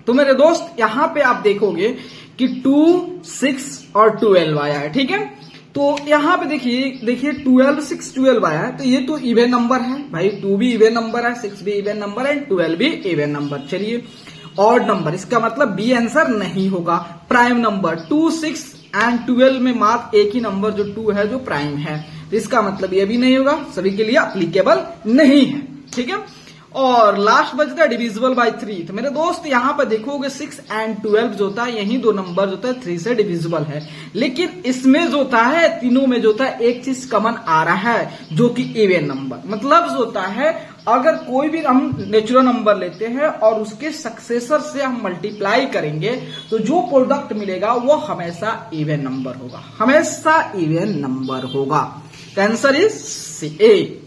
तो मेरे दोस्त यहां पे आप देखोगे कि 2, 6 और 12 आया है, ठीक है। तो यहां पे देखिए 12, 6, 12 आया है, तो ये तो इवन नंबर है भाई, 2 भी इवन नंबर है, 6 भी इवन नंबर है, 12 भी इवन नंबर। चलिए ऑड नंबर, इसका मतलब बी आंसर नहीं होगा। प्राइम नंबर 2, 6 एंड 12 में मात्र एक ही नंबर जो 2 है जो प्राइम है, तो इसका मतलब ये भी नहीं होगा, सभी के लिए अप्लीकेबल नहीं है, ठीक है। और लास्ट बचता है डिविजिबल बाय 3। तो मेरे दोस्त यहाँ पर देखोगे 6 and 12 जो होता है यही दो नंबर जो होता है 3 से डिविजिबल है, लेकिन इसमें जो होता है तीनों में जो होता है एक चीज कॉमन आ रहा है जो कि इवन नंबर। मतलब जो होता है अगर कोई भी हम नेचुरल नंबर लेते हैं और उसके सक्सेसर से हम मल्टीप्लाई करेंगे तो जो प्रोडक्ट मिलेगा वो हमेशा इवन नंबर होगा, हमेशा इवन नंबर होगा। Answer is A.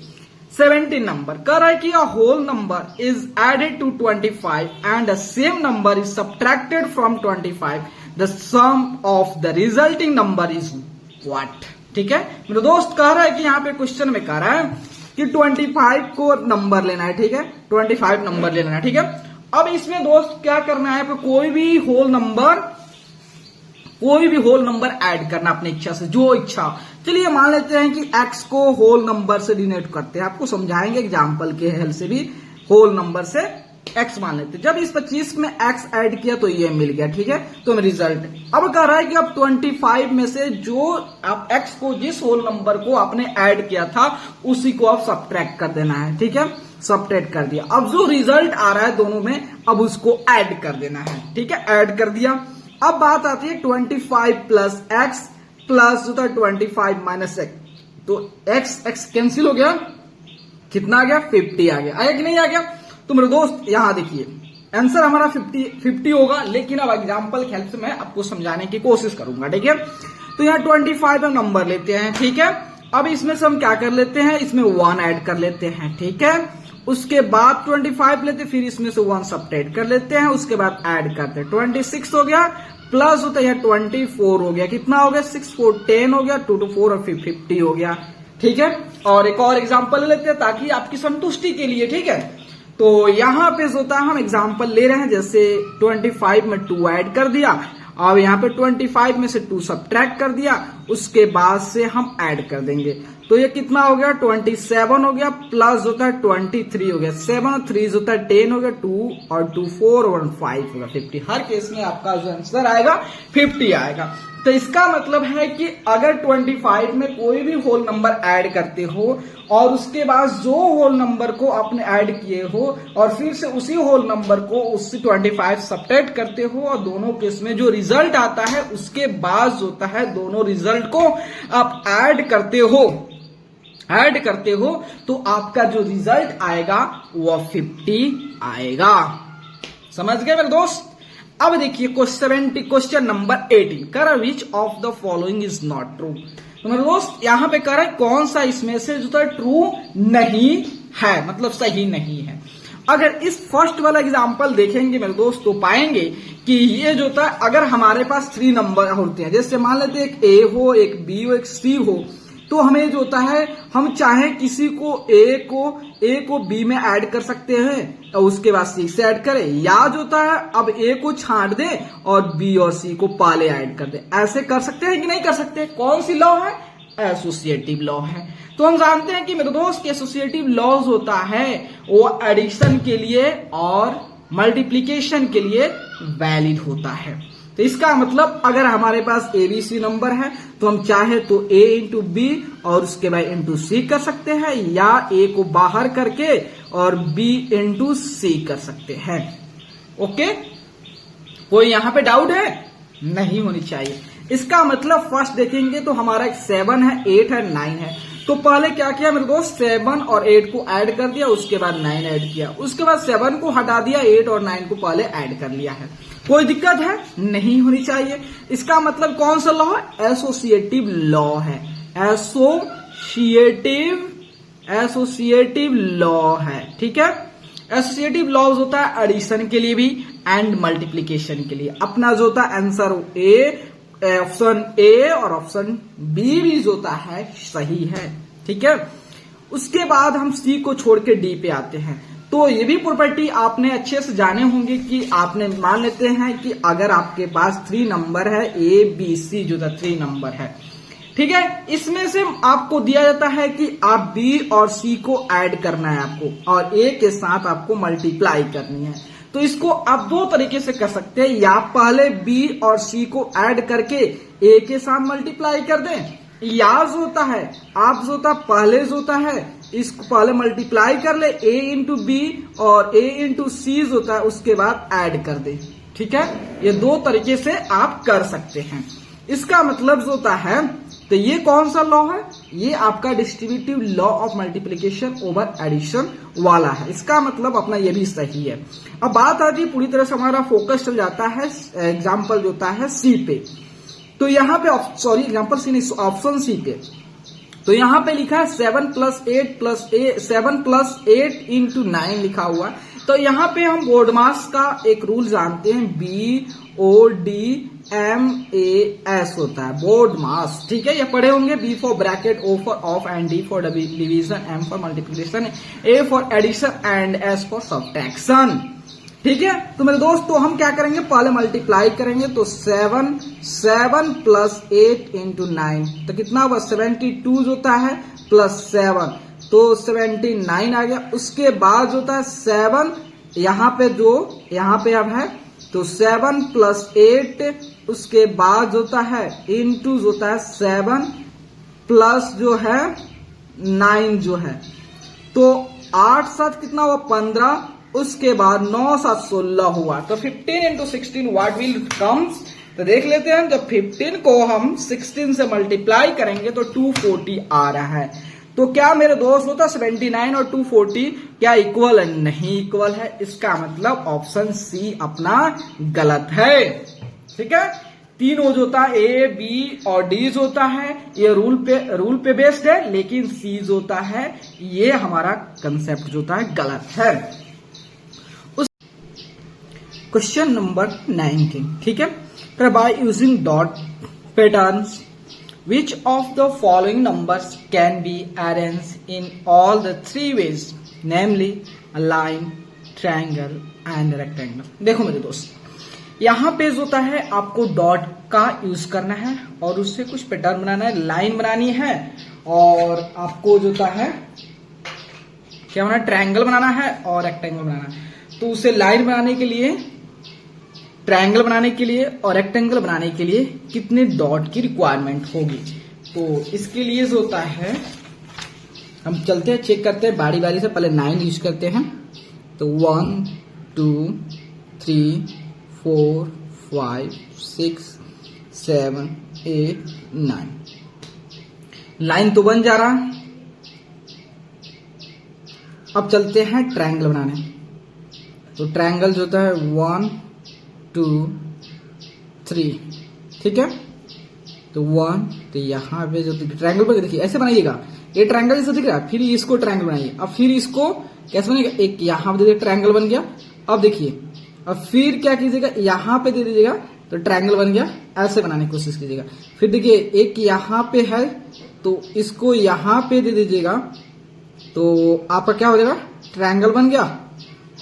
17 नंबर कह रहा है कि a whole number is added to 25 and the same number is subtracted from 25, the sum of the resulting number is what. ठीक है मेरे दोस्त, कह रहा है कि यहाँ पे क्वेश्चन में कह रहा है कि 25 को नंबर लेना है। ठीक है 25 नंबर लेना है। ठीक है अब इसमें दोस्त क्या करना है, कोई भी होल नंबर ऐड करना अपनी इच्छा से, जो इच्छा। चलिए मान लेते हैं कि x को होल नंबर से डिनोट करते हैं, आपको समझाएंगे एग्जांपल के हेल्प से भी। होल नंबर से x मान लेते हैं, जब इस 25 में x ऐड किया तो ये मिल गया। ठीक है तो रिजल्ट अब कह रहा है कि अब 25 में से जो आप x को जिस होल नंबर को आपने ऐड किया था उसी को आप सब्ट्रैक्ट कर देना है। ठीक है सब्ट्रैक्ट कर दिया, अब जो रिजल्ट आ रहा है दोनों में अब उसको ऐड कर देना है। ठीक है ऐड कर दिया। अब बात आती है 25 प्लस x प्लस जो था 25 माइनस x, तो x कैंसिल हो गया, कितना आ गया 50 आ गया। आया कि नहीं आ गया? तो मेरे दोस्त यहां देखिए आंसर हमारा 50 होगा, लेकिन अब एग्जांपल की हेल्प से मैं आपको समझाने की कोशिश करूंगा। ठीक है तो यहाँ 25 हम नंबर लेते हैं। ठीक है अब इसमें से हम क्या कर लेते हैं, इसमें 1 ऐड कर लेते हैं। ठीक है उसके बाद 25 लेते, फिर इसमें से 1 सब्ट्रैक्ट कर लेते हैं, उसके बाद ऐड करते हैं। 26 हो गया प्लस होता है 24 हो गया, कितना हो गया 6 4 10 हो गया, 2 2 4 और फिर 50 हो गया। ठीक है और एक और एग्जांपल ले लेते हैं ताकि आपकी संतुष्टि के लिए। ठीक है तो यहाँ पे होता है हम एग्जांपल ले रहे हैं, जैसे 25 में 2 ऐड कर दिया, अब यहाँ पे 25 में से 2 सब्ट्रैक्ट कर दिया, उसके बाद से हम ऐड कर देंगे तो ये कितना हो गया 27 हो गया, प्लस होता है 23 हो गया, 7 और 3 होता है 10 हो गया, 2 और 2 4 और 5 होगा 50। हर केस में आपका जो आंसर आएगा 50 आएगा। तो इसका मतलब है कि अगर 25 में कोई भी होल नंबर ऐड करते हो और उसके बाद जो होल नंबर को आपने ऐड किए हो और फिर से उसी होल नंबर को उससे 25 सब्ट्रैक्ट करते हो और दोनों केस में जो रिजल्ट आता है उसके बाद होता है दोनों रिजल्ट को आप ऐड करते हो तो आपका जो रिजल्ट आएगा वो 50 आएगा। समझ गए मेरे दोस्त? अब देखिए क्वेश्चन नंबर 18 कर विच of the following is not true. तो मेरे दोस्त यहां पे कर कौन सा इसमें से जो है ट्रू नहीं है, मतलब सही नहीं है। अगर इस फर्स्ट वाला एग्जांपल देखेंगे मेरे दोस्त तो पाएंगे कि ये जो था अगर हमारे पास 3 नंबर होते हैं, जैसे मान लेते एक ए हो, एक बी हो, एक सी हो, तो हमें जो होता है हम चाहे किसी को ए को बी में ऐड कर सकते हैं और उसके बाद सी से ऐड करें, या जो होता है अब ए को छांट दे और बी और सी को पहले ऐड कर दे। ऐसे कर सकते हैं कि नहीं कर सकते? कौन सी लॉ है? एसोसिएटिव लॉ है। तो हम जानते हैं कि मेरे दोस्त एसोसिएटिव लॉज होता है वो एडिशन के लिए और मल्टीप्लीकेशन के लिए वैलिड होता है। तो इसका मतलब अगर हमारे पास एबीसी नंबर है तो हम चाहे तो ए इंटू बी और उसके बाद इंटू सी कर सकते हैं, या ए को बाहर करके और बी इंटू सी कर सकते हैं। ओके कोई यहां पे डाउट है? नहीं होनी चाहिए। इसका मतलब फर्स्ट देखेंगे तो हमारा 7 है, 8 है, 9 है। तो पहले क्या किया मेरे दोस्त 7 और 8 को ऐड कर दिया, उसके बाद 9 ऐड किया, उसके बाद 7 को हटा दिया, 8 और 9 को पहले ऐड कर लिया है। कोई दिक्कत है? नहीं होनी चाहिए। इसका मतलब कौन सा लॉ है? एसोसिएटिव लॉ है। एसोसिएटिव लॉ है। ठीक है एसोसिएटिव लॉज होता है एडिशन के लिए भी एंड मल्टीप्लीकेशन के लिए। अपना जो होता है आंसर ऑप्शन ए और ऑप्शन बी भी जो होता है सही है। ठीक है उसके बाद हम सी को छोड़ के डी पे आते हैं। तो ये भी प्रॉपर्टी आपने अच्छे से जाने होंगे कि आपने मान लेते हैं कि अगर आपके पास 3 नंबर है, ए बी सी जो था 3 नंबर है, ठीक है, इसमें से आपको दिया जाता है कि आप बी और सी को ऐड करना है आपको और ए के साथ आपको मल्टीप्लाई करनी है। तो इसको आप 2 तरीके से कर सकते हैं, या पहले बी और सी को ऐड करके ए के साथ मल्टीप्लाई कर दें, या जो होता है आप जो होता पहले जो होता है इसको पहले मल्टीप्लाई कर ले a इंटू बी और a इंटू सी होता है, उसके बाद ऐड कर दे। ठीक है, ये दो तरीके से आप कर सकते हैं। इसका मतलब जो होता है, तो ये कौन सा लॉ है, ये आपका distributive law of multiplication over addition वाला है। इसका मतलब अपना ये भी सही है। अब बात आती है पूरी तरह से हमारा फोकस चल जाता है एग्जाम्पल जो होता है सी पे। तो यहाँ पे सॉरी एग्जाम्पल सी नहीं, ऑप्शन सी पे। तो यहाँ पे लिखा है 7 + 8 इंटू 9 लिखा हुआ है। तो यहाँ पे हम बोर्ड मास का एक रूल जानते हैं, BODMAS होता है बोर्ड मास। ठीक है, ये पढ़े होंगे। B for bracket, O for of and D for division, M for multiplication, A for addition and S for subtraction. ठीक है, तो मेरे दोस्त तो हम क्या करेंगे, पहले मल्टीप्लाई करेंगे। तो 7 + 8 इंटू 9 तो कितना हुआ 72 होता है, +7 तो 79 आ गया। उसके बाद होता है 7 यहाँ पे अब है, तो 7 + 8 उसके बाद होता है इंटू होता है 7 प्लस जो है 9 जो है, तो 8 7 कितना हुआ 15, उसके बाद 9 7 16 हुआ। तो 15 इंटू 16 व्हाट विल कम्स, तो देख लेते हैं। जब 15 को हम 16 से मल्टीप्लाई करेंगे तो 240 आ रहा है। तो क्या मेरे दोस्त होता 79 और 240 क्या इक्वल है, नहीं इक्वल है। इसका मतलब ऑप्शन सी अपना गलत है। ठीक है, तीन हो होता है ए बी और डी होता है, ये रूल पे बेस्ड है, लेकिन सी होता है ये हमारा कंसेप्ट जो होता है गलत है। Question number 19। ठीक है, तो by using dot patterns which of the following numbers can be arranged in all the three ways, namely a line, triangle and rectangle। देखो मेरे दोस्त, यहाँ पे जो होता है आपको डॉट का यूज करना है और उससे कुछ पैटर्न बनाना है, लाइन बनानी है, और आपको जो होता है क्या बनाना, ट्रायंगल बनाना है और रेक्टेंगल बनाना है। तो उसे लाइन बनाने के लिए, ट्रायंगल बनाने के लिए और रेक्टेंगल बनाने के लिए कितने डॉट की रिक्वायरमेंट होगी। तो इसके लिए जो होता है हम चलते हैं, चेक करते हैं बारी बारी से। पहले 9 यूज करते हैं। तो 1 2 3 4 5 6 7 8 9 लाइन तो बन जा रहा। अब चलते हैं ट्रायंगल बनाने। तो ट्रायंगल जो होता है 1 2 3। ठीक है, तो 1, तो यहाँ पे जो ट्रायंगल पर देखिए ऐसे बनाइएगा, ये ट्रायंगल जैसे दिख रहा है, फिर इसको ट्रायंगल बनाइए। अब फिर इसको कैसे बनेगा, एक यहाँ पे देखिए ट्रायंगल बन गया। अब देखिए, अब फिर क्या कीजिएगा, यहाँ पे दे दीजिएगा तो ट्रायंगल बन गया। ऐसे बनाने की कोशिश कीजिएगा। फिर देखिए एक यहाँ पे है, तो इसको यहाँ पे दे दीजिएगा, तो आपका क्या हो जाएगा, ट्रायंगल बन गया।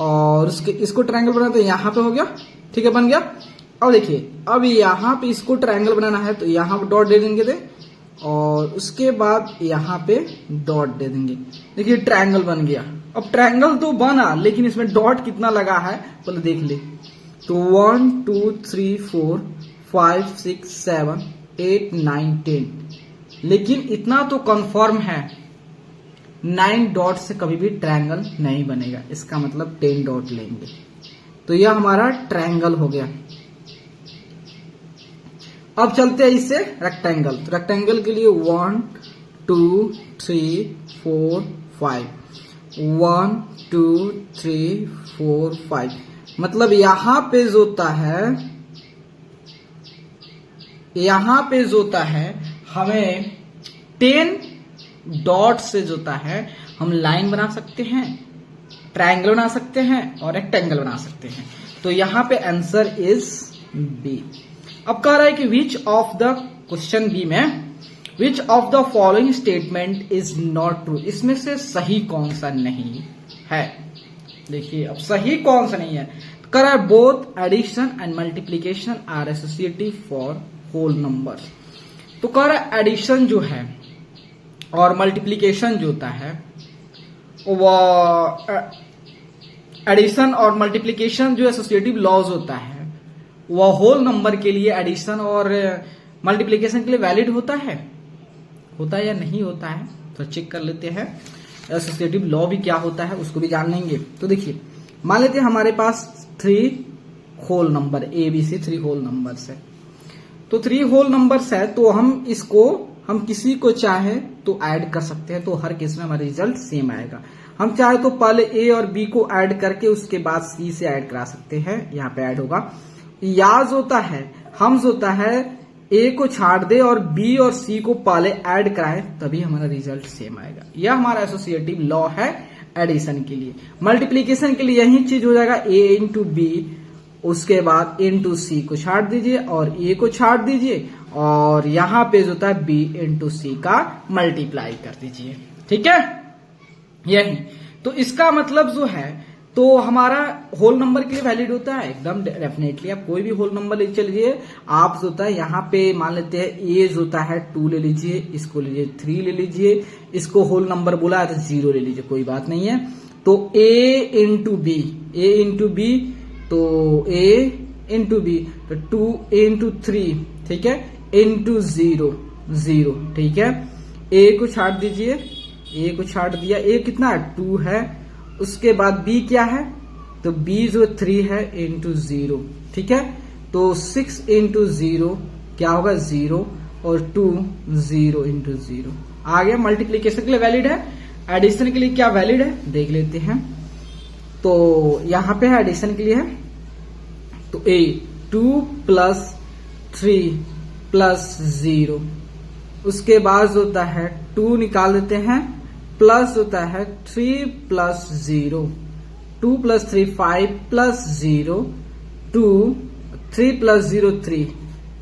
और इसको ट्रायंगल बनाना तो यहाँ पे हो गया। ठीक है, बन गया। अब देखिए, अब यहाँ पे इसको ट्रायंगल बनाना है तो यहाँ पे डॉट दे देंगे और उसके बाद यहाँ पे डॉट दे देंगे। देखिए ट्रायंगल बन गया। अब ट्रायंगल तो बना, लेकिन इसमें डॉट कितना लगा है पहले देख ले। तो 1 2 3 4 5 6 7 8 9 10, लेकिन इतना तो कंफर्म है 9 डॉट से कभी भी ट्रायंगल नहीं बनेगा। इसका मतलब 10 डॉट लेंगे। तो यह हमारा ट्रायंगल हो गया। अब चलते हैं इससे रेक्टेंगल। तो रेक्टेंगल के लिए 1 2 3 4 5 1 2 3 4 5, मतलब यहां पे जो होता है हमें 10 डॉट से जो होता है हम लाइन बना सकते हैं, ट्रायंगल बना सकते हैं और रेक्टेंगल बना सकते हैं। तो यहां पे आंसर इज बी। अब कह रहा है कि which of the question b में which of the following statement is not true, इसमें से सही कौन सा नहीं है। देखिए अब सही कौन सा नहीं है। तो कह रहा है both addition and multiplication are associative for whole number. तो कह रहा है एडिशन जो है और मल्टीप्लीकेशन जो होता है, वह एडिशन और मल्टीप्लिकेशन जो एसोसिएटिव लॉज होता है वह होल नंबर के लिए एडिशन और मल्टीप्लिकेशन के लिए वैलिड होता है या नहीं होता है। तो चेक कर लेते हैं। एसोसिएटिव लॉ भी क्या होता है उसको भी जान लेंगे। तो देखिए, मान लेते हैं हमारे पास 3 whole number ABC 3 whole numbers है। तो 3 होल नंबर्स है तो हम किसी को चाहे तो ऐड कर सकते हैं, तो हर केस में हमारा रिजल्ट सेम आएगा। हम चाहे तो पहले A और B को ऐड करके उसके बाद C से ऐड करा सकते हैं, यहाँ पे ऐड होगा। या जो होता है A को छाड़ दे और B और C को पहले ऐड कराए, तभी हमारा रिजल्ट सेम आएगा। यह हमारा एसोसिएटिव लॉ है एडिशन के लिए। मल्टीप्लीकेशन के लिए यही चीज हो जाएगा, A इंटू B, उसके बाद इंटू C को छाड़ दीजिए और A को छाड़ दीजिए और यहाँ पे जो होता है B इंटू C का मल्टीप्लाई कर दीजिए। ठीक है, यही। तो इसका मतलब जो है तो हमारा होल नंबर के लिए वैलिड होता है एकदम डेफिनेटली। आप कोई भी होल नंबर ले चलिए, आप जो होता है यहाँ पे मान लेते हैं A जो होता है 2 ले लीजिए, इसको लीजिए 3 ले लीजिए, इसको होल नंबर बोला है तो 0 ले लीजिए, कोई बात नहीं है। तो A इंटू B तो A इंटू B तो 2 इंटू 3, ठीक है, इंटू 0, ठीक है। A को छाड़ दीजिए, A को छाड़ दिया, A कितना है 2 है। उसके बाद B क्या है, तो B जो 3 है इंटू 0, ठीक है। तो 6 इंटू 0 क्या होगा 0 और 2 0 इंटू 0 आ गया। मल्टीप्लीकेशन के लिए वैलिड है, एडिशन के लिए क्या वैलिड है देख लेते हैं। तो यहां पे है एडिशन के लिए है, तो A 2 प्लस 3 प्लस 0, उसके बाद होता है 2 निकाल देते हैं, प्लस होता है 3 प्लस 0, 2 प्लस 3 5 प्लस 0 2, 3 प्लस 0 3,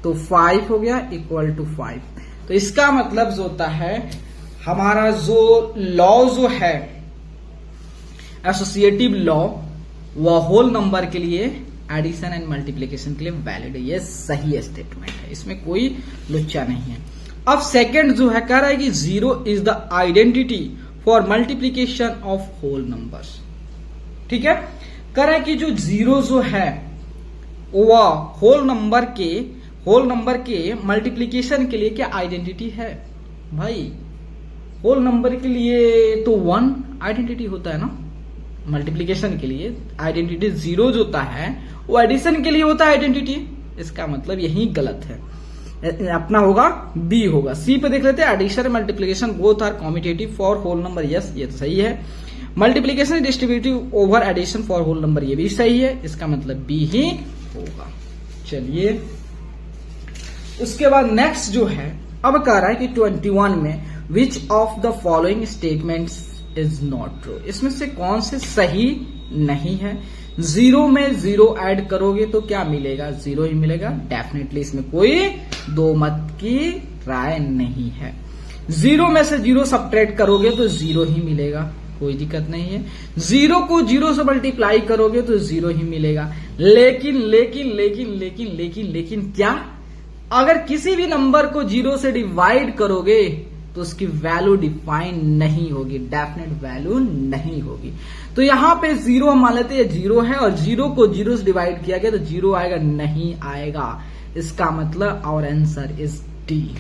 तो 5 हो गया इक्वल टू 5। तो इसका मतलब जो होता है हमारा जो लॉ जो है एसोसिएटिव लॉ, वह होल नंबर के लिए एडिशन एंड मल्टीप्लीकेशन के लिए वैलिड है। ये सही स्टेटमेंट है, इसमें कोई लुच्चा नहीं है। अब सेकंड जो है कह रहा है कि 0 is the identity for multiplication of whole numbers. ठीक है, कह रहा है कि जो 0 जो है वह होल नंबर के मल्टीप्लीकेशन के लिए क्या आइडेंटिटी है। भाई होल नंबर के लिए तो 1 आइडेंटिटी होता है ना, मल्टीप्लीकेशन के लिए आइडेंटिटी 0 जो होता है वो एडिशन के लिए होता है आइडेंटिटी। इसका मतलब यही गलत है, अपना होगा बी होगा। सी पे देख लेते हैं, addition multiplication both are commutative for whole number, yes ये तो सही है। Multiplication distributive over addition for whole number, ये भी सही है, इसका मतलब बी ही होगा। चलिए उसके बाद नेक्स्ट जो है अब कह रहा है कि 21 में which of the following statements is not true, इसमें से कौन से सही नहीं है। 0 में 0 ऐड करोगे तो क्या मिलेगा, 0 ही मिलेगा डेफिनेटली, इसमें कोई दो मत की राय नहीं है। 0 में से 0 सब्ट्रैक्ट करोगे तो 0 ही मिलेगा, कोई दिक्कत नहीं है। 0 को 0 से मल्टीप्लाई करोगे तो 0 ही मिलेगा। लेकिन लेकिन लेकिन लेकिन लेकिन लेकिन क्या, अगर किसी भी नंबर को 0 से डिवाइड करोगे तो उसकी वैल्यू डिफाइन नहीं होगी, डेफिनेट वैल्यू नहीं होगी। तो यहां पे 0 हम मान लेते हैं 0 है और 0 को 0 से डिवाइड किया गया तो 0 आएगा, नहीं आएगा। इसका मतलब आवर आंसर इज डी।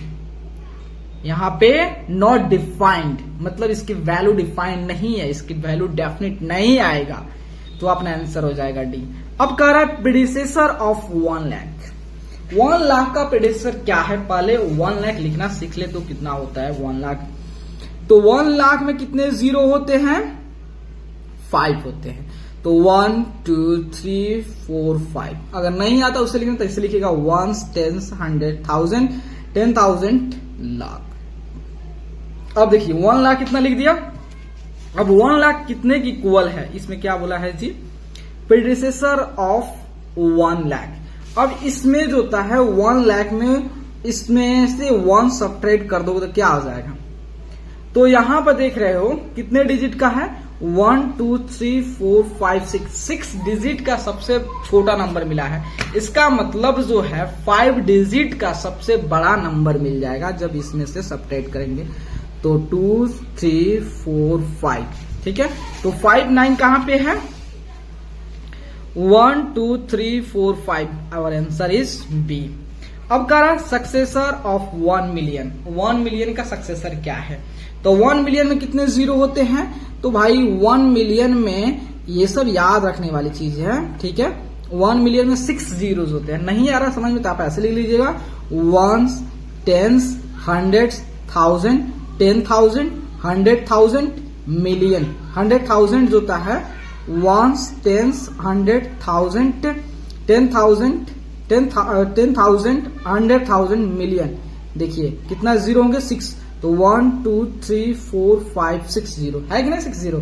यहां पे नॉट डिफाइंड मतलब इसकी वैल्यू डिफाइंड नहीं है, इसकी वैल्यू डेफिनेट नहीं आएगा, तो अपना आंसर हो जाएगा डी। अब कह रहा है प्रेडिसेसर ऑफ 1 लाख। 1 लाख का प्रेडिसेसर क्या है, पहले 1 लाख लिखना सीख ले तो कितना होता है 1 लाख। तो 1 लाख में कितने 0 होते हैं, 5 होते हैं। तो 1 2 3 4 5, अगर नहीं आता उसे लिखना तो इसे लिखेगा 1 10 100 1000 10,000 लाख। अब देखिए 1 लाख कितना लिख दिया। अब 1 लाख कितने की इक्वल है, इसमें क्या बोला है जी, प्रेडिसेसर ऑफ 1 लाख। अब इसमें जो होता है 1 लाख में इसमें से 1 सब्ट्रैक्ट कर दोगे तो क्या आ जाएगा। तो यहां पर देख रहे हो कितने डिजिट का है, 1 2 3 4 5 6 डिजिट का सबसे छोटा नंबर मिला है। इसका मतलब जो है 5 डिजिट का सबसे बड़ा नंबर मिल जाएगा जब इसमें से सब्ट्रैक्ट करेंगे। तो 2 3 4 5, ठीक है। तो 5 9 कहां पे है, 1 2 3 4 5, आवर आंसर इज बी। अब कह रहा सक्सेसर ऑफ 1 मिलियन। 1 मिलियन का सक्सेसर क्या है, तो तो 1 मिलियन में कितने जीरो होते हैं? तो भाई 1 मिलियन में ये सब याद रखने वाली चीज है, ठीक है। 1 मिलियन में 6 जीरोस होते हैं। नहीं आ रहा समझ में तो आप ऐसे लिख लीजिएगा, 1s, 10s, 100s, 1000, 10,000, 100,000, मिलियन। 100,000 जो होता है 1s, 10s, 100,000, 10,000, 100,000, मिलियन। देखिए कितना जीरो होंगे? 6। तो 1 2 3 4 5 6 जीरो है कि नहीं? 6 जीरो।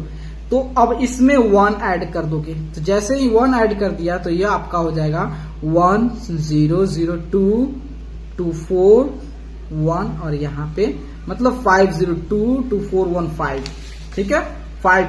तो अब इसमें 1 ऐड कर दोगे, तो जैसे ही 1 ऐड कर दिया तो यह आपका हो जाएगा 1 0 0 2 2 4 1 और यहाँ पे मतलब 5 0 2 2 4 1 5, ठीक है। 5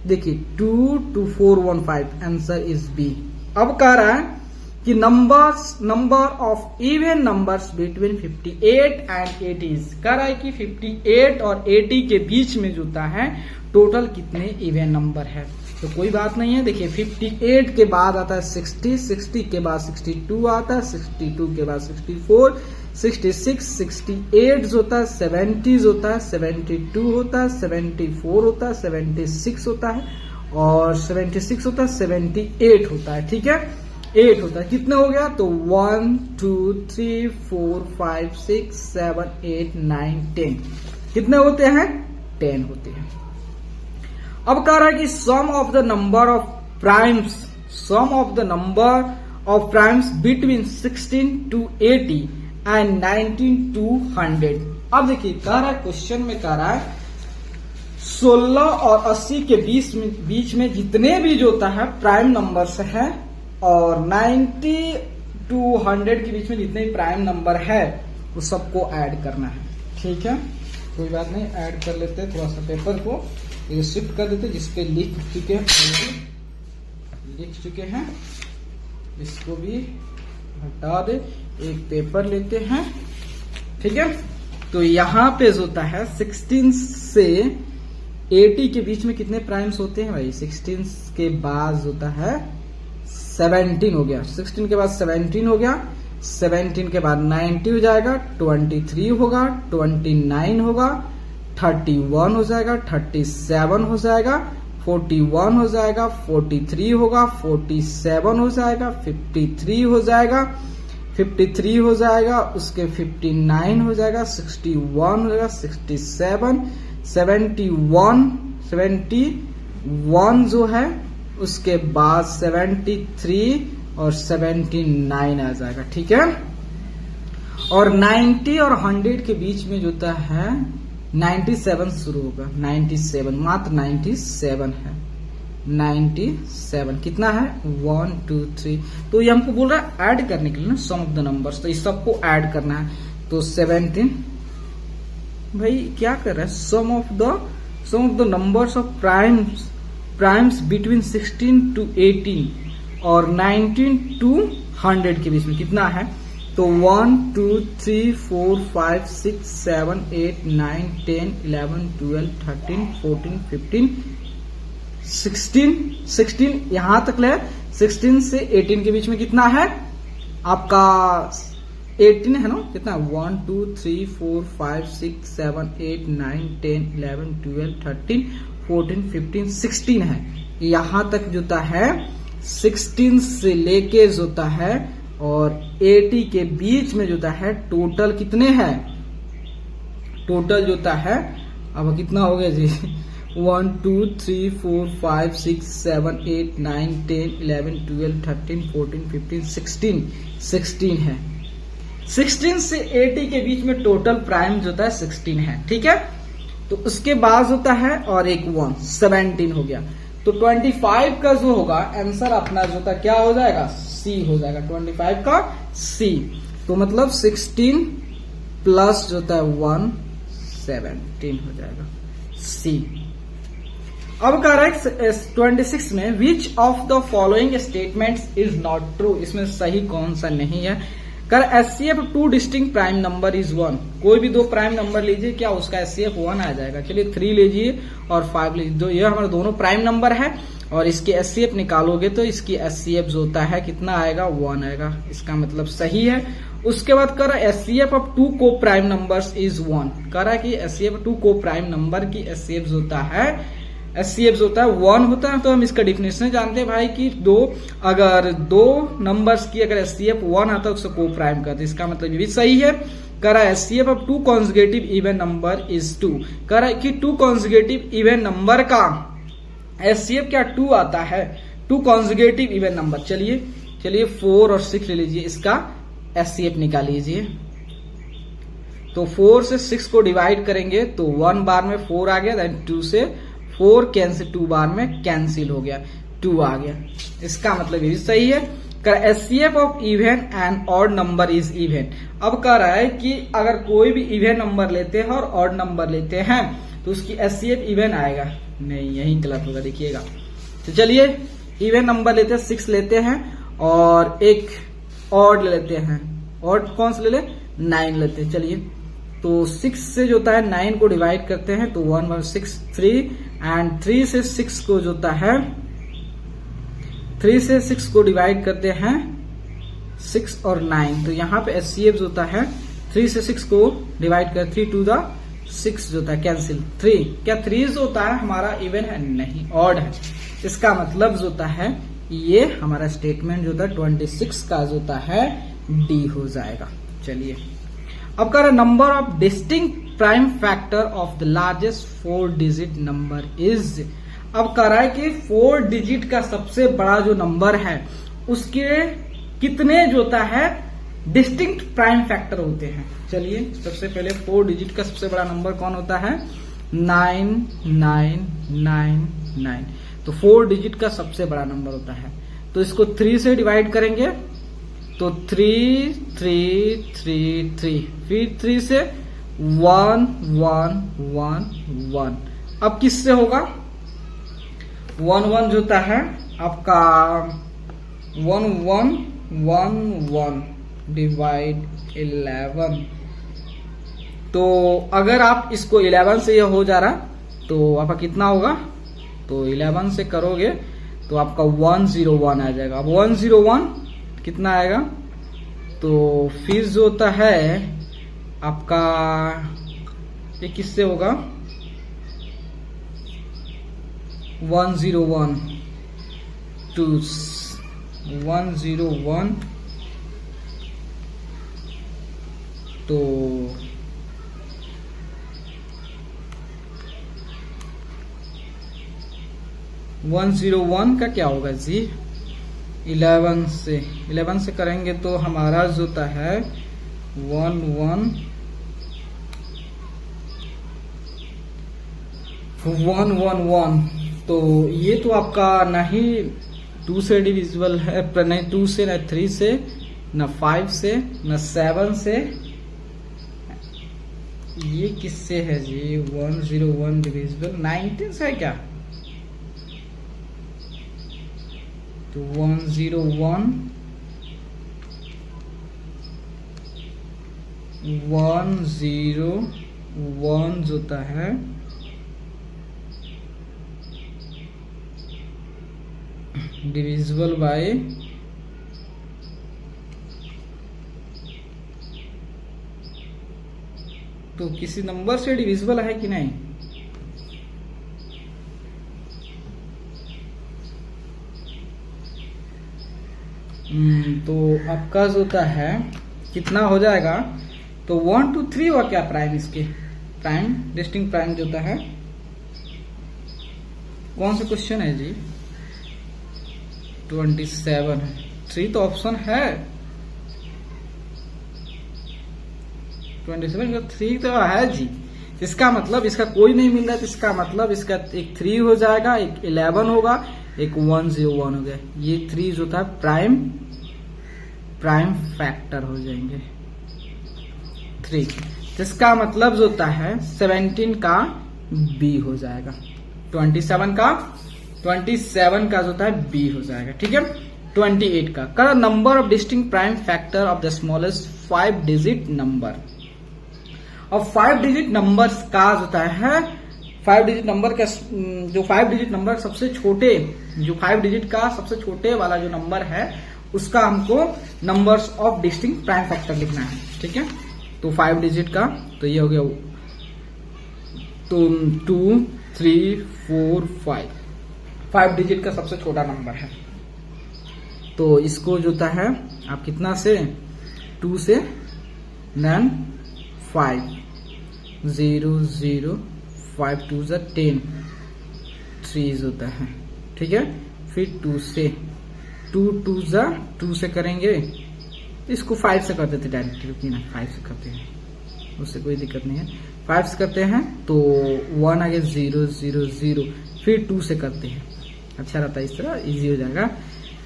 देखिए 2 2 4 1 5, आंसर इज बी। अब कह रहा है कि number of even numbers between 58 and 80। कह रहा है कि 58 और 80 के बीच में जो होता है टोटल कितने इवन नंबर है। तो कोई बात नहीं है, देखिए 58 के बाद आता है 60, 60 के बाद 62 आता है, 62 के बाद 64, 66, 68 जो होता है, 70 होता है, 72 होता है, 74 होता है, 76 होता है और 76 होता है, 78 होता है, ठीक है। 8 होता है। कितने हो गया? तो 1 2 3 4 5 6 7 8 9 10। कितने होते हैं? 10 होते हैं। अब कह रहा है कि sum of the number of primes, sum of the number of primes between 16 to 80 and 19 to 100। अब देखिए कह रहा है, क्वेश्चन में कह रहा है 16 और 80 के बीच में जितने भी जो होता है प्राइम नंबर्स है और 90 to 100 के बीच में जितने भी प्राइम नंबर है वो सबको ऐड करना है, ठीक है। कोई बात नहीं, ऐड कर लेते हैं। थोड़ा सा पेपर को ये शिफ्ट कर देते जिसपे लिख चुके हैं, इसको भी हटा दे। एक पेपर लेते हैं, ठीक है। तो यहाँ पे जो होता है 16 से 80 के बीच में कितने प्राइम्स होते हैं भाई? 16 के बाद होता है 17 हो गया, 16 के बाद 17 हो गया, 17 के बाद 90 हो जाएगा, 23 होगा, 29 होगा, 31 हो जाएगा, 37 हो जाएगा, 41 हो जाएगा, 43 होगा, 47 हो जाएगा, 53 हो जाएगा, 53 हो जाएगा, उसके 59 हो जाएगा, 61 हो जाएगा, 67, 71 जो है, उसके बाद 73 और 79 आ जाएगा, ठीक है। और 90 और 100 के बीच में जो होता है 97 शुरू होगा, 97 मात्र 97 है, 97 कितना है? 1 2 3। तो ये हमको बोल रहा है ऐड करने के लिए ना सम ऑफ द नंबर्स, तो इस सबको ऐड करना है। तो 17 भाई क्या कर रहा है? Sum of the numbers of primes between 16 to 18 और 19 to 100 के बीच में कितना है? तो 1 2 3 4 5 6 7 8 9 10 11 12 13 14 15 16 यहां तक ले। 16 से 18 के बीच में कितना है आपका? 18 है ना? कितना? 1 2 3 4 5 6 7 8 9 10 11 12 13 14 15 16 है। यहां तक जोता है 16 से लेके जोता है और 80 के बीच में जोता है टोटल कितने हैं? टोटल जोता है अब कितना हो गया जी? 1 2 3 4 5 6 7 8 9 10 11 12 13 14 15 16 है। 16 से 80 के बीच में टोटल प्राइम जो होता है 16 है, ठीक है। तो उसके बाद होता है और एक 1 17 हो गया। तो 25 का जो होगा आंसर अपना जो होता है क्या हो जाएगा? सी हो जाएगा। 25 का सी। तो मतलब 16 प्लस जो होता है 1 17 हो जाएगा सी। अब कह रहा है 26 में which of the following statements is not true. इसमें सही कौन सा नहीं है? कर HCF two distinct prime number is 1। कोई भी दो प्राइम नंबर लीजिए, क्या उसका एचसीएफ 1 आ जाएगा? चलिए 3 लीजिए और 5 लीजिए, ये हमारे दोनों प्राइम नंबर है और इसकी एचसीएफ निकालोगे तो इसकी एचसीएफ जो होता है कितना आएगा, 1 आएगा। इसका मतलब सही है। उसके बाद कह रहा है एचसीएफ ऑफ 2 को प्राइम नंबर्स इज 1। कह रहा है कि एचसीएफ ऑफ 2 को प्राइम नंबर की एचसीएफ जो होता है, एचसीएफ जो होता है 1 होता है। तो हम इसका डिफिनेशन जानते हैं भाई कि अगर दो नंबर्स की अगर एचसीएफ 1 आता है उसको को प्राइम करते, इसका मतलब ये भी सही है। कह रहा है HCF of 2 conjugative even number is 2। कह रहा है कि 2 कॉन्जुगेटिव इवन नंबर का एचसीएफ क्या 2 आता है, 2 कॉन्जुगेटिव इवन नंबर। चलिए 4 और 6 ले लीजिए, इसका एचसीएफ निकाल लीजिए। तो 4 से 6 को डिवाइड करेंगे तो 1 बार में 4 आ गया, देन 2 से 4 कैंसिल, 2 बार में कैंसिल हो गया, 2 आ गया। इसका मतलब ये भी सही है। HCF of even and odd number is even. अब कह रहा है कि अगर कोई भी इवन नंबर लेते हैं और ऑड नंबर लेते हैं तो उसकी एचसीएफ इवन आएगा। नहीं, यही गलत होगा, देखिएगा। तो चलिए इवन नंबर लेते हैं, 6 लेते हैं और एक ऑड ले लेते हैं। ऑड कौन सा ले ले, 9 लेते हैं। चलिए तो 6 से जो होता है 9 को डिवाइड करते हैं तो 1 1 6 3 एंड 3 से 6 को जो होता है 3 से 6 को डिवाइड करते हैं 6 और 9। तो यहाँ पे एचसीएफ जो होता है 3 से 6 को डिवाइड कर 3 टू द 6 जो होता है कैंसिल 3। क्या 3 जो होता है हमारा इवन है, नहीं ऑड है। इसका मतलब जो होता है ये हमारा स्टेटमेंट जो होता है 26 का जो होता है डी हो जाएगा। चलिए अब कह रहा है number of distinct prime factor of the largest 4 digit number is. अब कह रहा है कि 4 डिजिट का सबसे बड़ा जो नंबर है उसके कितने जो होता है डिस्टिंक्ट प्राइम फैक्टर होते हैं। चलिए सबसे पहले 4 डिजिट का सबसे बड़ा नंबर कौन होता है, 9999। तो 4 डिजिट का सबसे बड़ा नंबर होता है। तो इसको 3 से डिवाइड करेंगे तो 3 3 3 3, फिर 3 से 1 1 1 1। अब किससे होगा, 1 1 जो होता है आपका 1 1 1 1 डिवाइड 11। तो अगर आप इसको 11 से यह हो जा रहा तो आपका कितना होगा, तो 11 से करोगे तो आपका 101 आ जाएगा। अब 101 कितना आएगा, तो फिर जो होता है आपका ये किससे होगा, 101 to 101 तो 101 का क्या होगा जी, 11 से करेंगे तो हमारा जो होता है 111। तो ये तो आपका नहीं 2 से डिविजिबल है, नहीं 2 से, न 3 से, न 5 से, न 7 से। ये किससे है जी, 101 डिविजिबल 19 से है क्या, तो 101 101 जो होता है डिविजिबल बाय तो किसी नंबर से डिविजिबल है कि नहीं, तो आपका जो होता है कितना हो जाएगा, तो 1 2 3 और क्या प्राइम, इसके प्राइम डिस्टिंक्ट प्राइम जो होता है कौन सा क्वेश्चन है जी, 27 है, 3 तो ऑप्शन है, 27 का 3 तो है जी। इसका मतलब इसका कोई नहीं मिल रहा है, तो इसका मतलब इसका एक 3 हो जाएगा, एक 11 होगा, एक 101 हो गया। ये 3 जो था प्राइम फैक्टर हो जाएंगे 3। इसका मतलब जो होता है 17 का बी हो जाएगा, 27 का जो होता है बी हो जाएगा। ठीक है, 28 का number of distinct prime factor of the smallest 5 digit number. अब 5 डिजिट नंबर्स का जो होता है 5 डिजिट नंबर का जो 5 डिजिट नंबर सबसे छोटे, जो 5 डिजिट का सबसे छोटे वाला जो नंबर है उसका हमको numbers of distinct prime factor लिखना है। ठीक है, तो 5 डिजिट का तो ये हो गया, तो 2 3 4 5 डिजिट का सबसे छोटा नंबर है। तो इसको जो होता है आप कितना से 2 से देन 5 0 0 5 2 जा 10 3 होता है। ठीक है, फिर 2 से 2 2 जा 2 से करेंगे, इसको 5 से कर देते डायरेक्टली, रुकिए ना 5 से करते हैं, उससे कोई दिक्कत नहीं है। 5 से करते हैं तो 1 आगे 0 0 0, फिर 2 से करते हैं, अच्छा रहता है, इस तरह इजी हो जाएगा।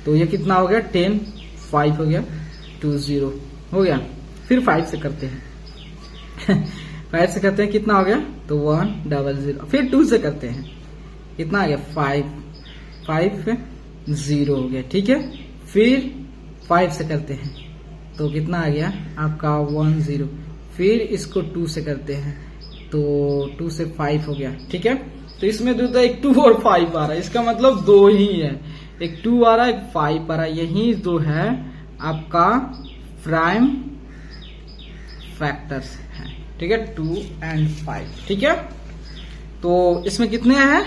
तो ये कितना हो गया 10, 5 हो गया, 2 0 हो गया, फिर 5 से करते हैं 5 से करते हैं कितना हो गया, तो 1 0 0, फिर 2 से करते हैं कितना आ गया 5 5 0 हो गया। ठीक है, फिर 5 से करते हैं तो कितना आ गया आपका 1 0, फिर इसको 2 से करते हैं तो 2 से 5 हो गया। ठीक है, तो इसमें जो एक 2 और 5 आ रहा है, इसका मतलब 2 ही है, एक 2 आ रहा है, एक 5 आ रहा है, यही जो है आपका प्राइम फैक्टर्स है। ठीक है, 2 और 5। ठीक है, तो इसमें कितने हैं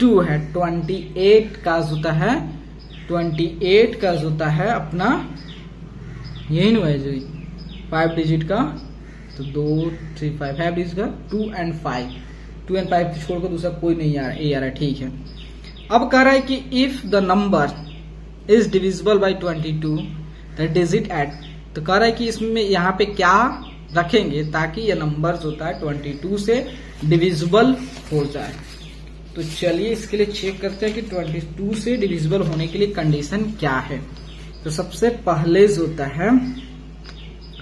2 है, 28 का होता है, 28 का होता है अपना, यही नहीं है जो 5 डिजिट का, तो 2 3 5 डिजिट का 2 और 5, 2 और 5 छोड़कर दूसरा कोई नहीं आ रहा है, ये आ रहा है। ठीक है, अब कह रहा है कि if the number is divisible by 22 the digit at, तो कह रहा है कि इसमें यहाँ पे क्या रखेंगे ताकि ये नंबर होता है 22 से डिविजिबल हो जाए। तो चलिए इसके लिए चेक करते हैं कि 22 से डिविजिबल होने के लिए कंडीशन क्या है। तो सबसे पहले जो होता है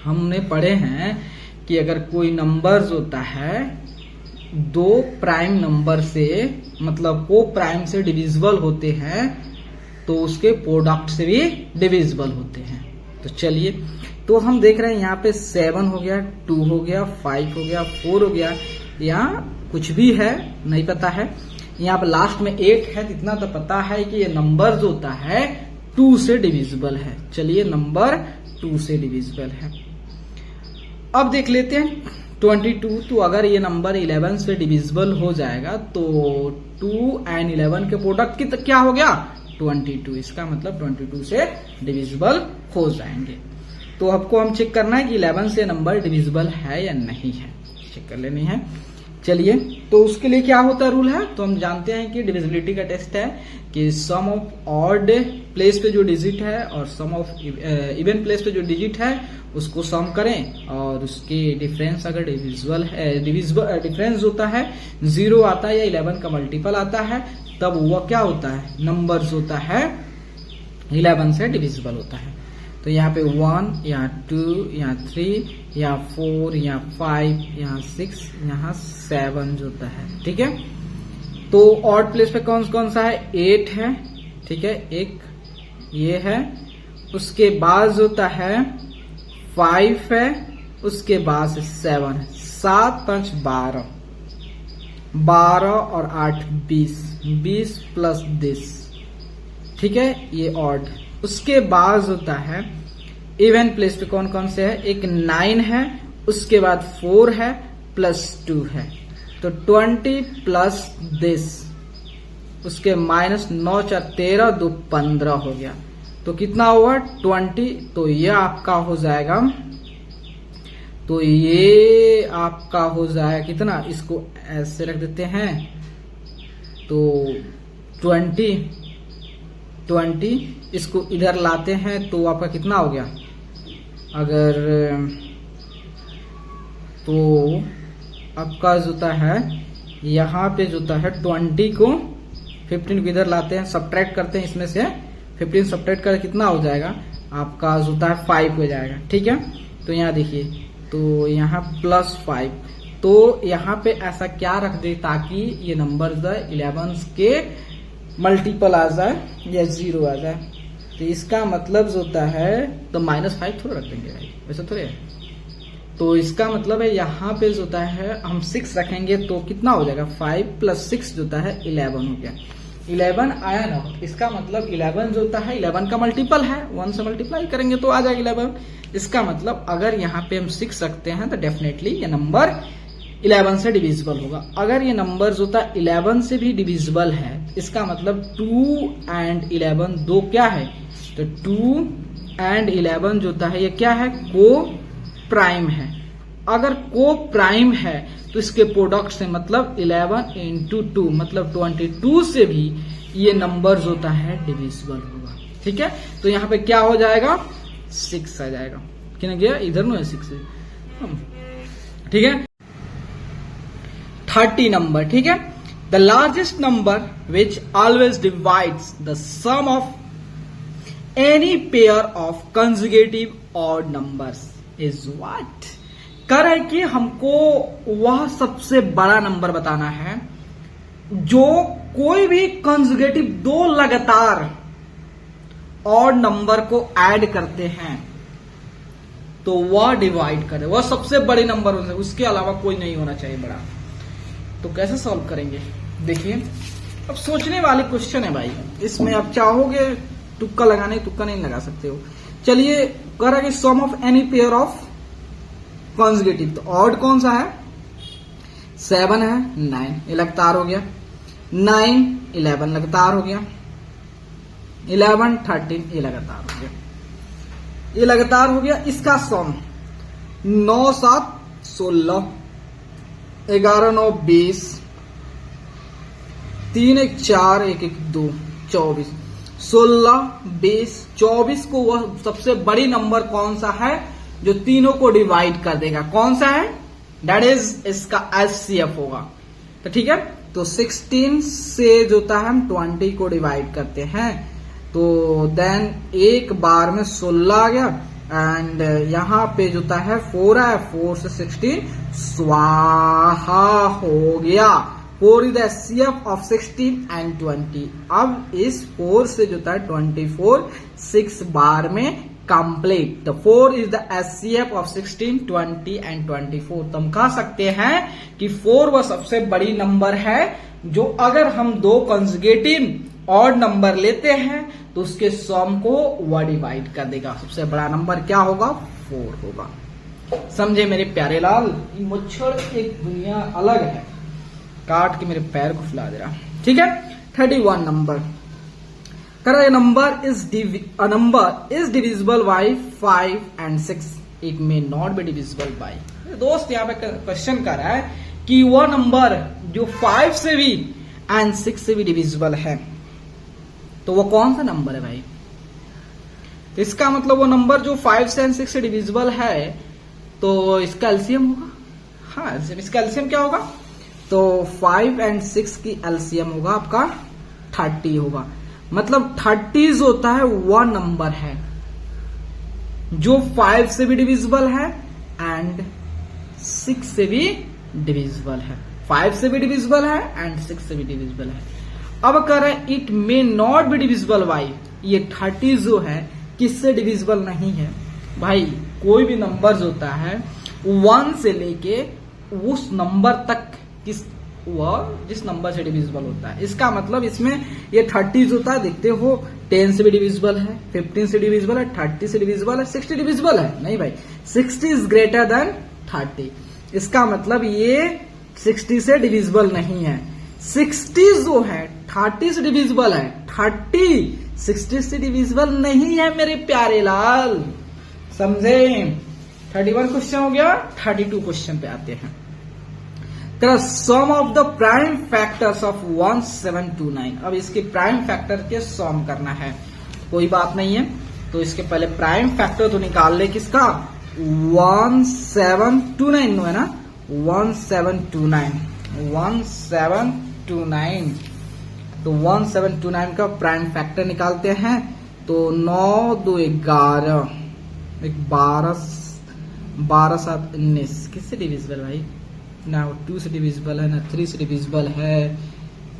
हमने पढ़े हैं कि अगर कोई नंबर होता है 2 प्राइम नंबर से, मतलब को प्राइम से डिविजिबल होते हैं तो उसके प्रोडक्ट से भी डिविजिबल होते हैं। तो चलिए, तो हम देख रहे हैं यहाँ पे 7 हो गया, 2 हो गया, 5 हो गया, 4 हो गया, यहाँ कुछ भी है नहीं पता है, यहाँ पे लास्ट में 8 है, इतना तो पता है कि ये नंबर जो होता है 2 से डिविजिबल है। चलिए, नंबर 2 से डिविजिबल है। अब देख लेते हैं 22, तो अगर ये नंबर 11 से डिविजिबल हो जाएगा तो 2 और 11 के प्रोडक्ट की क्या हो गया 22, इसका मतलब 22 से डिविजिबल हो जाएंगे। तो आपको हम चेक करना है कि 11 से नंबर डिविजिबल है या नहीं है, चेक कर लेनी है। चलिए, तो उसके लिए क्या होता है रूल है, तो हम जानते हैं कि डिविजिबिलिटी का टेस्ट है कि सम ऑफ ऑड प्लेस पे जो डिजिट है और सम ऑफ इवन प्लेस पे जो डिजिट है उसको सम करें, और उसके डिफरेंस अगर डिविजिबल है, डिफरेंस होता है 0 आता है या 11 का मल्टीपल आता है, तब वो क्या होता है नंबर्स होता है 11 से डिविजिबल होता है। तो यहाँ पे 1, यहाँ 2, यहाँ 3, यहाँ 4, यहाँ 5, यहाँ 6, यहाँ 7 जो होता है। ठीक है, तो ऑड प्लेस पे कौन कौन सा है 8 है। ठीक है, एक ये है, उसके बाद होता है 5 है, उसके बाद से 7 है, 7 5 12, 12 और 8 20, 20 प्लस 10। ठीक है, ये ऑड। उसके बाद होता है इवन प्लेस पे कौन कौन से है, एक 9 है, उसके बाद 4 है प्लस 2 है, तो 20 प्लस 10, उसके माइनस 9 4 13 2 15 हो गया, तो कितना हुआ 20। तो ये आपका हो जाएगा, तो ये आपका हो जाएगा कितना, इसको ऐसे रख देते हैं, तो 20 इसको इधर लाते हैं तो आपका कितना हो गया, अगर तो आपका जोता है यहाँ पे जोता है 20 को 15 को इधर लाते हैं, सब्ट्रैक्ट करते हैं, इसमें से 15 सब्ट्रैक्ट कर कितना हो जाएगा आपका जोता है 5 हो जाएगा। ठीक है, तो यहाँ देखिए, तो यहाँ +5, तो यहाँ पे ऐसा क्या रख दे ताकि ये नंबर 11 के मल्टीपल आ जाए या 0 आ जाए। तो इसका मतलब जो होता है, तो -5 थोड़ा रख देंगे भाई, वैसे थोड़े है, तो इसका मतलब है यहाँ पे जो होता है हम 6 रखेंगे तो कितना हो जाएगा, 5 + 6 जो होता है 11 हो गया। 11 आया ना, इसका मतलब 11 जो होता है 11 का मल्टीपल है, 1 से मल्टीप्लाई करेंगे तो आ जाएगा 11। इसका मतलब अगर यहाँ पे हम 6 रखते हैं तो डेफिनेटली ये नंबर 11 से डिविजिबल होगा। अगर ये नंबर जो होता है 11 से भी डिविजिबल है, इसका मतलब 2 and 11 दो क्या है, तो 2 and 11 जो होता है ये क्या है, को प्राइम है। अगर को प्राइम है तो इसके प्रोडक्ट से मतलब 11 × 2 मतलब 22 से भी ये नंबर जो होता है डिविजिबल होगा। ठीक है, तो यहाँ पे क्या हो जाएगा, 6 आ जाएगा। क्या गया इधर नो है 6 है। ठीक है, 30 नंबर। ठीक है, the largest number which always divides the sum of any pair of conjugative odd numbers is what. कर है कि हमको वह सबसे बड़ा नंबर बताना है जो कोई भी कंजुगेटिव दो लगातार ऑड नंबर को ऐड करते हैं तो वह डिवाइड करे, वह सबसे बड़े नंबर होने, उसके अलावा कोई नहीं होना चाहिए बड़ा। तो कैसे सॉल्व करेंगे, देखिए अब सोचने वाले क्वेश्चन है भाई, इसमें आप चाहोगे तुक्का लगाने, तुक्का नहीं लगा सकते हो। चलिए करा कि sum of any pair of conjugative, तो ऑड कौन सा है, 7 है, 9 ये लगातार हो गया, 9 11 लगातार हो गया, 11 13 ये लगातार हो गया, ये लगातार हो गया। इसका सम 9 7 16, 11 9 20, 3 1 4 1 1 2 24, 16 20 24 को वह सबसे बड़ी नंबर कौन सा है जो तीनों को डिवाइड कर देगा, कौन सा है, दैट इज इसका एचसीएफ होगा। तो ठीक है, तो 16 से जो होता है हम 20 को डिवाइड करते हैं तो देन एक बार में 16 आ गया एंड यहां पे जो होता है 4 है, 4 से 16 स्वाहा हो गया। 4 is the HCF of 16 and 20। अब इस 4 से जो होता है 24 6 बार में complete, the 4 is the HCF of 16 20 and 24। तो हम कह सकते हैं कि 4 वह सबसे बड़ी नंबर है जो अगर हम दो कंजुगेटिव ऑड नंबर लेते हैं तो उसके सम को वह डिवाइड कर देगा। सबसे बड़ा नंबर क्या होगा, 4 होगा। समझे मेरे प्यारे लाल, मच्छर एक दुनिया अलग है, काट के मेरे पैर को फुला दे रहा। ठीक है, 31 number. A number is divisible by 5 and 6, it may not be divisible by। दोस्त यहाँ पे क्वेश्चन कर रहा है कि वह नंबर जो 5 से भी and 6 से भी डिविजिबल है तो वो कौन सा नंबर है भाई। तो इसका मतलब वो नंबर जो 5 से and 6 से डिविजिबल है तो इसका एलसीएम होगा। हाँ, इसका एलसीएम क्या होगा, तो 5 and 6 की एलसीएम होगा आपका 30 होगा। मतलब 30 होता है वह नंबर है जो 5 से भी डिविजिबल है एंड 6 से भी डिविजिबल है, 5 से भी डिविजिबल है एंड 6 से भी डिविजिबल है। अब कह रहे हैं it may not be divisible by, ये 30 जो है किससे डिविजिबल नहीं है भाई, कोई भी नंबर जो होता है 1 से लेके उस नंबर तक वह जिस नंबर से डिविजिबल होता है। इसका मतलब इसमें ये 30 होता है, देखते हो 10 से भी डिविजिबल है, 15 से डिविजिबल है, 30 से डिविजिबल है, 60 डिविजिबल है नहीं भाई, 60 इज ग्रेटर देन 30। इसका मतलब ये 60 से डिविजिबल नहीं है। 60 जो है 30 से डिविजिबल है, 30 60 से डिविजिबल नहीं है मेरे प्यारे लाल, समझे। 31 क्वेश्चन हो गया, 32 क्वेश्चन पे आते हैं। Sum of the prime factors of 1729। अब इसके प्राइम फैक्टर के सम करना है, कोई बात नहीं है। तो इसके पहले प्राइम फैक्टर तो निकाल ले किसका, 1729 है ना, 1729 तो 1729 का प्राइम फैक्टर निकालते हैं तो 9 2 11 12 7 19 किससे डिविजिबल भाई ना, 2 से डिविजिबल है ना, 3 से डिविजिबल है,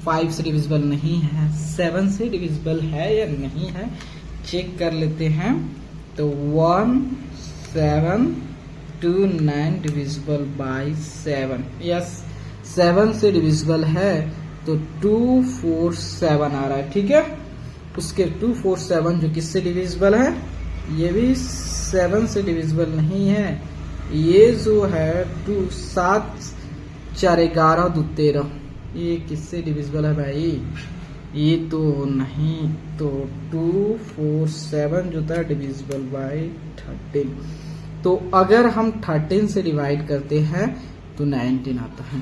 5 से डिविजिबल नहीं है, 7 से डिविजिबल है या नहीं है चेक कर लेते हैं। तो 1 7 9 डिविजिबल बाई 7, यस 7 से डिविजिबल है तो 247 आ रहा है, ठीक है। उसके 247 जो किससे डिविजिबल है, ये भी 7 से डिविजिबल नहीं है, ये जो है 7 4 11 2 13, ये किससे डिविजिबल है भाई, ये तो नहीं, तो 247 जो था डिविजिबल बाई 13। तो अगर हम 13 से डिवाइड करते हैं तो 19 आता है।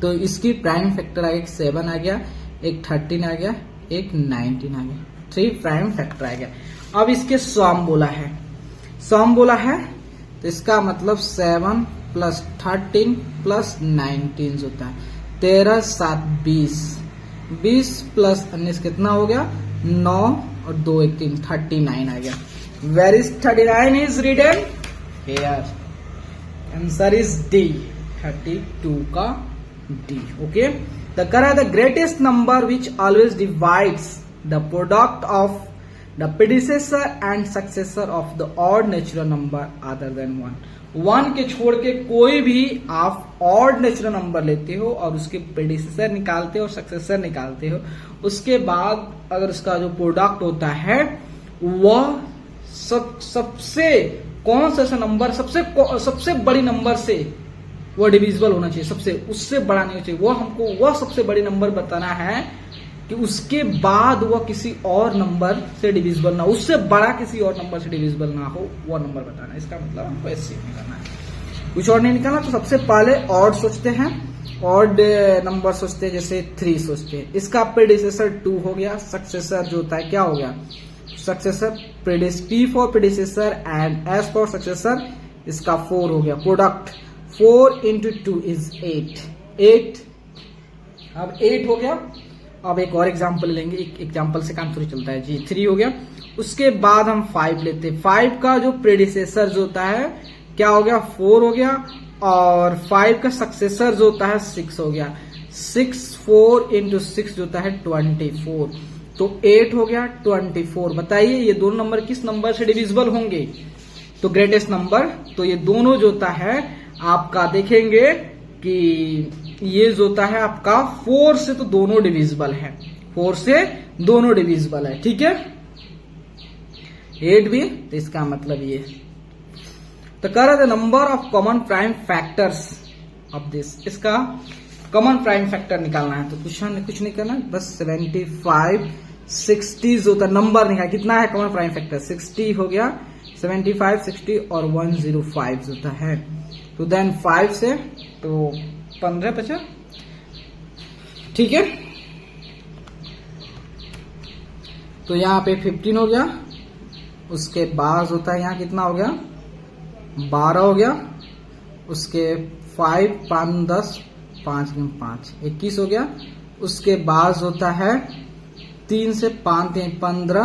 तो इसकी प्राइम फैक्टर आ गया, एक 7 आ गया, एक 13 आ गया, एक 19 आ गया, 3 प्राइम फैक्टर आ गया। अब इसके सम बोला है, सम बोला है तो इसका मतलब 7 प्लस 13 प्लस 19 होता है 13 7 20, 20 प्लस 19 कितना हो गया 9 और 2 1 3 39 आ गया। Where is 39 is written here, answer is D, 32 का D. Okay, the correct the greatest number which always divides the product of the predecessor and successor of the odd natural number other than 1 के छोड़ के कोई भी आप odd natural number लेते हो और उसके प्रेडिसेसर निकालते हो और सक्सेसर निकालते हो, उसके बाद अगर उसका जो प्रोडक्ट होता है वह सबसे कौन सा ऐसा नंबर सबसे बड़ी नंबर से वह डिविजिबल होना चाहिए, सबसे उससे बड़ा नहीं चाहिए, वो हमको वह सबसे बड़ी नंबर बताना है कि उसके बाद वह किसी और नंबर से डिविजिबल ना हो, उससे बड़ा किसी और नंबर से डिविजिबल ना हो, वह नंबर बताना है। इसका मतलब हमको ऐसे नहीं करना है, कुछ और नहीं निकालना। तो सबसे पहले ऑड सोचते हैं, ऑड नंबर सोचते हैं, जैसे 3 सोचते हैं, इसका प्रेडिसेसर 2 हो गया, सक्सेसर जो होता है क्या हो गया, successor P for predecessor and S for successor, इसका 4 हो गया, प्रोडक्ट 4 into 2 is 8, अब 8 हो गया। अब एक और एग्जांपल लेंगे, एक एग्जांपल से काम थोड़ी चलता है जी। 3 हो गया, उसके बाद हम 5 लेते हैं, 5 का जो प्रेडिसेसर जो होता है क्या हो गया 4 हो गया, और 5 का सक्सेसर जो होता है 6 हो गया, 6 4 into 6 जो होता है 24, तो 8 हो गया 24। बताइए ये दोनों नंबर किस नंबर से डिविजिबल होंगे, तो ग्रेटेस्ट नंबर, तो ये दोनों जो होता है आपका देखेंगे कि ये जो होता है आपका 4 से तो दोनों डिविजिबल है, 4 से दोनों डिविजिबल है, ठीक है। 8 भी, तो इसका मतलब ये, तो कर the number of common prime factors of this, इसका कॉमन प्राइम फैक्टर निकालना है। तो कुछ नहीं करना, बस 75 60 जो होता है नंबर निकाल, कितना है कॉमन प्राइम फैक्टर 60 हो गया, 75 60 और 105 होता है, तो देन 5 से तो 15 बचा, ठीक है। तो यहाँ पे 15 हो गया, उसके बाद होता है यहाँ कितना हो गया 12 हो गया, उसके 5 5 10 5 5 21 हो गया, उसके बाद होता है 3 से 5 3 15,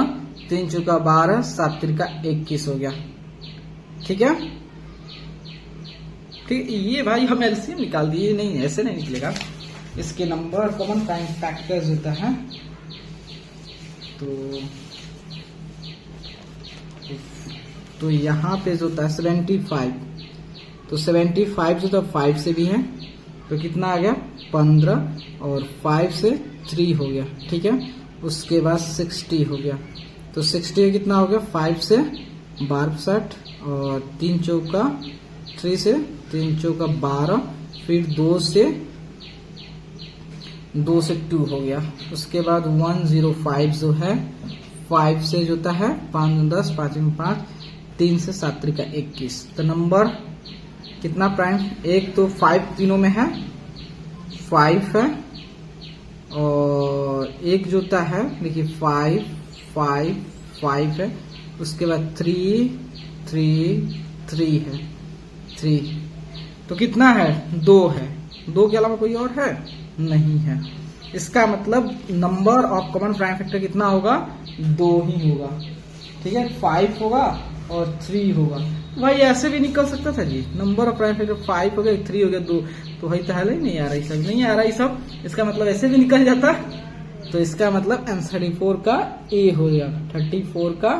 3 चौका 12 7 3 का 21 हो गया, ठीक है। ठीक, ये भाई हम एलसीएम निकाल दिए, नहीं ऐसे नहीं निकलेगा, इसके नंबर कॉमन प्राइम फैक्टर्स होता है। तो यहाँ पे जो होता है 75, तो 75 जो था 5 से भी है, तो कितना आ गया 15, और 5 से 3 हो गया, ठीक है। उसके बाद 60 हो गया, तो 60 कितना हो गया 5 से 12 और 3 चौका 3 से 3 चौका 12, फिर 2 से 2 हो गया, उसके बाद 105 जो है 5 से जो होता है 5 10 5 5, 3 से 7 3 का 21, तो नंबर कितना प्राइम, एक तो 5 तीनों में है 5 है, और एक जो होता है देखिए 5 5 5 है, उसके बाद 3 3 3 है 3, तो कितना है 2 है, 2 के अलावा कोई और है नहीं है। इसका मतलब number of common prime factor कितना होगा 2 ही होगा, ठीक है, 5 होगा और 3 होगा। भाई ऐसे भी निकल सकता था जी, नंबर ऑफ प्राइम फैक्टर 5 हो गया 3 हो गया 2, तो भाई पहले ही नहीं आ रहा है, सब नहीं आ रहा है सब, इसका मतलब ऐसे भी निकल जाता, तो इसका मतलब आंसर 34 का ए हो गया, 34 का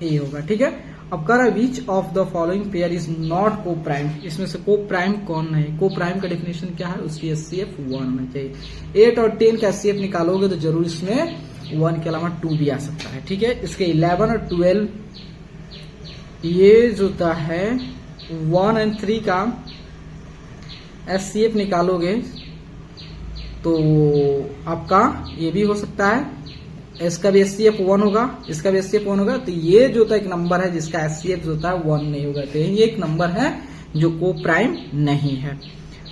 ए होगा, ठीक है। अब कह रहा है विच of the following pair is not को प्राइम, इसमें से को प्राइम कौन है। को प्राइम का डेफिनेशन क्या है, उसकी HCF 1 होना चाहिए। 8 और 10 का HCF निकालोगे तो जरूर इसमें 1 के अलावा 2 भी आ सकता है, ठीक है। इसके 11 और 12 ये जो होता है 1 और 3 का HCF निकालोगे तो आपका ये भी हो सकता है, इसका भी HCF 1 होगा, इसका भी HCF 1 होगा। तो ये जो होता है एक नंबर है जिसका HCF जो होता है 1 नहीं होगा, तो ये एक नंबर है जो को प्राइम नहीं है।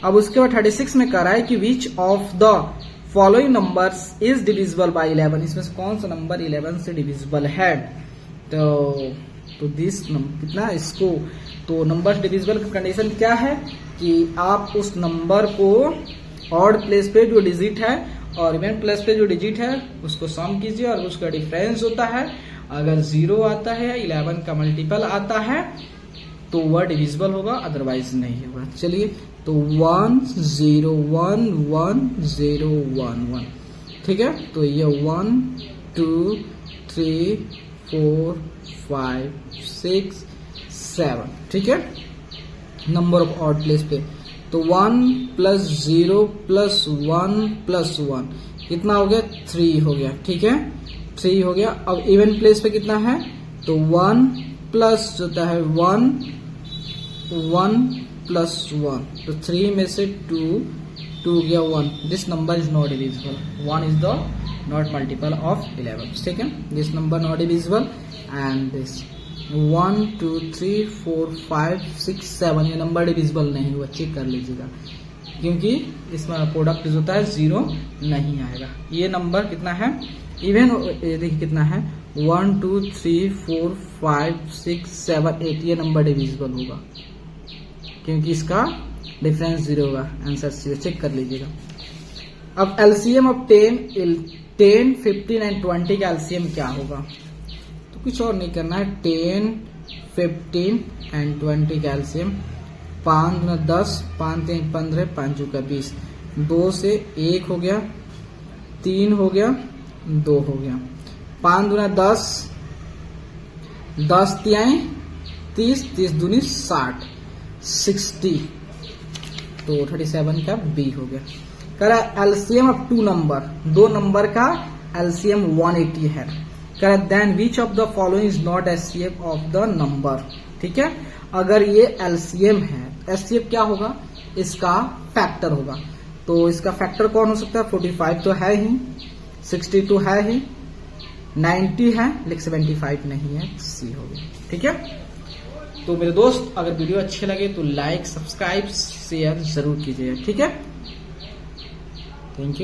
अब उसके बाद 36 में कह रहा है कि which of the following numbers is divisible by 11, इसमें से कौन सा नंबर 11 से डिविजिबल है। तो दिस कितना इसको, तो नंबर डिविजिबल का कंडीशन क्या है कि आप उस नंबर को ऑड प्लेस पे जो डिजिट है और इवन प्लेस पे जो डिजिट है उसको सम कीजिए और उसका डिफरेंस होता है, अगर 0 आता है 11 का मल्टीपल आता है तो वह डिविजिबल होगा, अदरवाइज नहीं होगा। चलिए तो 1 0 1 1 0 1 1, ठीक है। तो ये 1 2 3 4 5 6 7, ठीक है, नंबर ऑफ ऑड प्लेस पे। तो 1 + 0 + 1 + 1 कितना हो गया, 3 हो गया, ठीक है, 3 हो गया। अब इवन प्लेस पे कितना है, तो 1 प्लस जो होता है 1 1 + 1, तो 3 में से 2 गया 1, this number is not divisible, 1 is the not multiple of 11, ठीक है, this number not divisible and this 1 2 3 4 5 6 7 ये नंबर डिविजिबल नहीं हुआ, चेक कर लीजिएगा क्योंकि इसमें प्रोडक्ट जो होता है 0 नहीं आएगा। ये नंबर कितना है, इवन देखिए कितना है 1 2 3 4 5 6 7 8, ये नंबर डिविजिबल होगा क्योंकि इसका डिफरेंस 0 होगा, आंसर 0, चेक कर लीजिएगा। अब LCM ऑफ 10 15 एंड 20 का LCM क्या होगा, कुछ और नहीं करना है, 10 15 एंड 20 का LCM 5 × 10 5 × 3 15 5 × 20, 2 से 1 हो गया, 3 हो गया, 2 हो गया, 5 × 10 10 3 30 30 दूनी 60 60, तो 37 का B हो गया। कह रहा LCM ऑफ 2 नंबर, 2 नंबर का LCM 180 है। Then which of the following is not HCF of the number, ठीक है। अगर ये LCM है, HCF क्या होगा, इसका फैक्टर होगा, तो इसका फैक्टर कौन हो सकता है, 45 तो है ही, 62 है ही, 90 है लेकिन 75 नहीं है, C हो गया, ठीक है। तो मेरे दोस्त अगर वीडियो अच्छे लगे तो लाइक सब्सक्राइब शेयर जरूर कीजिएगा, ठीक है, थैंक यू।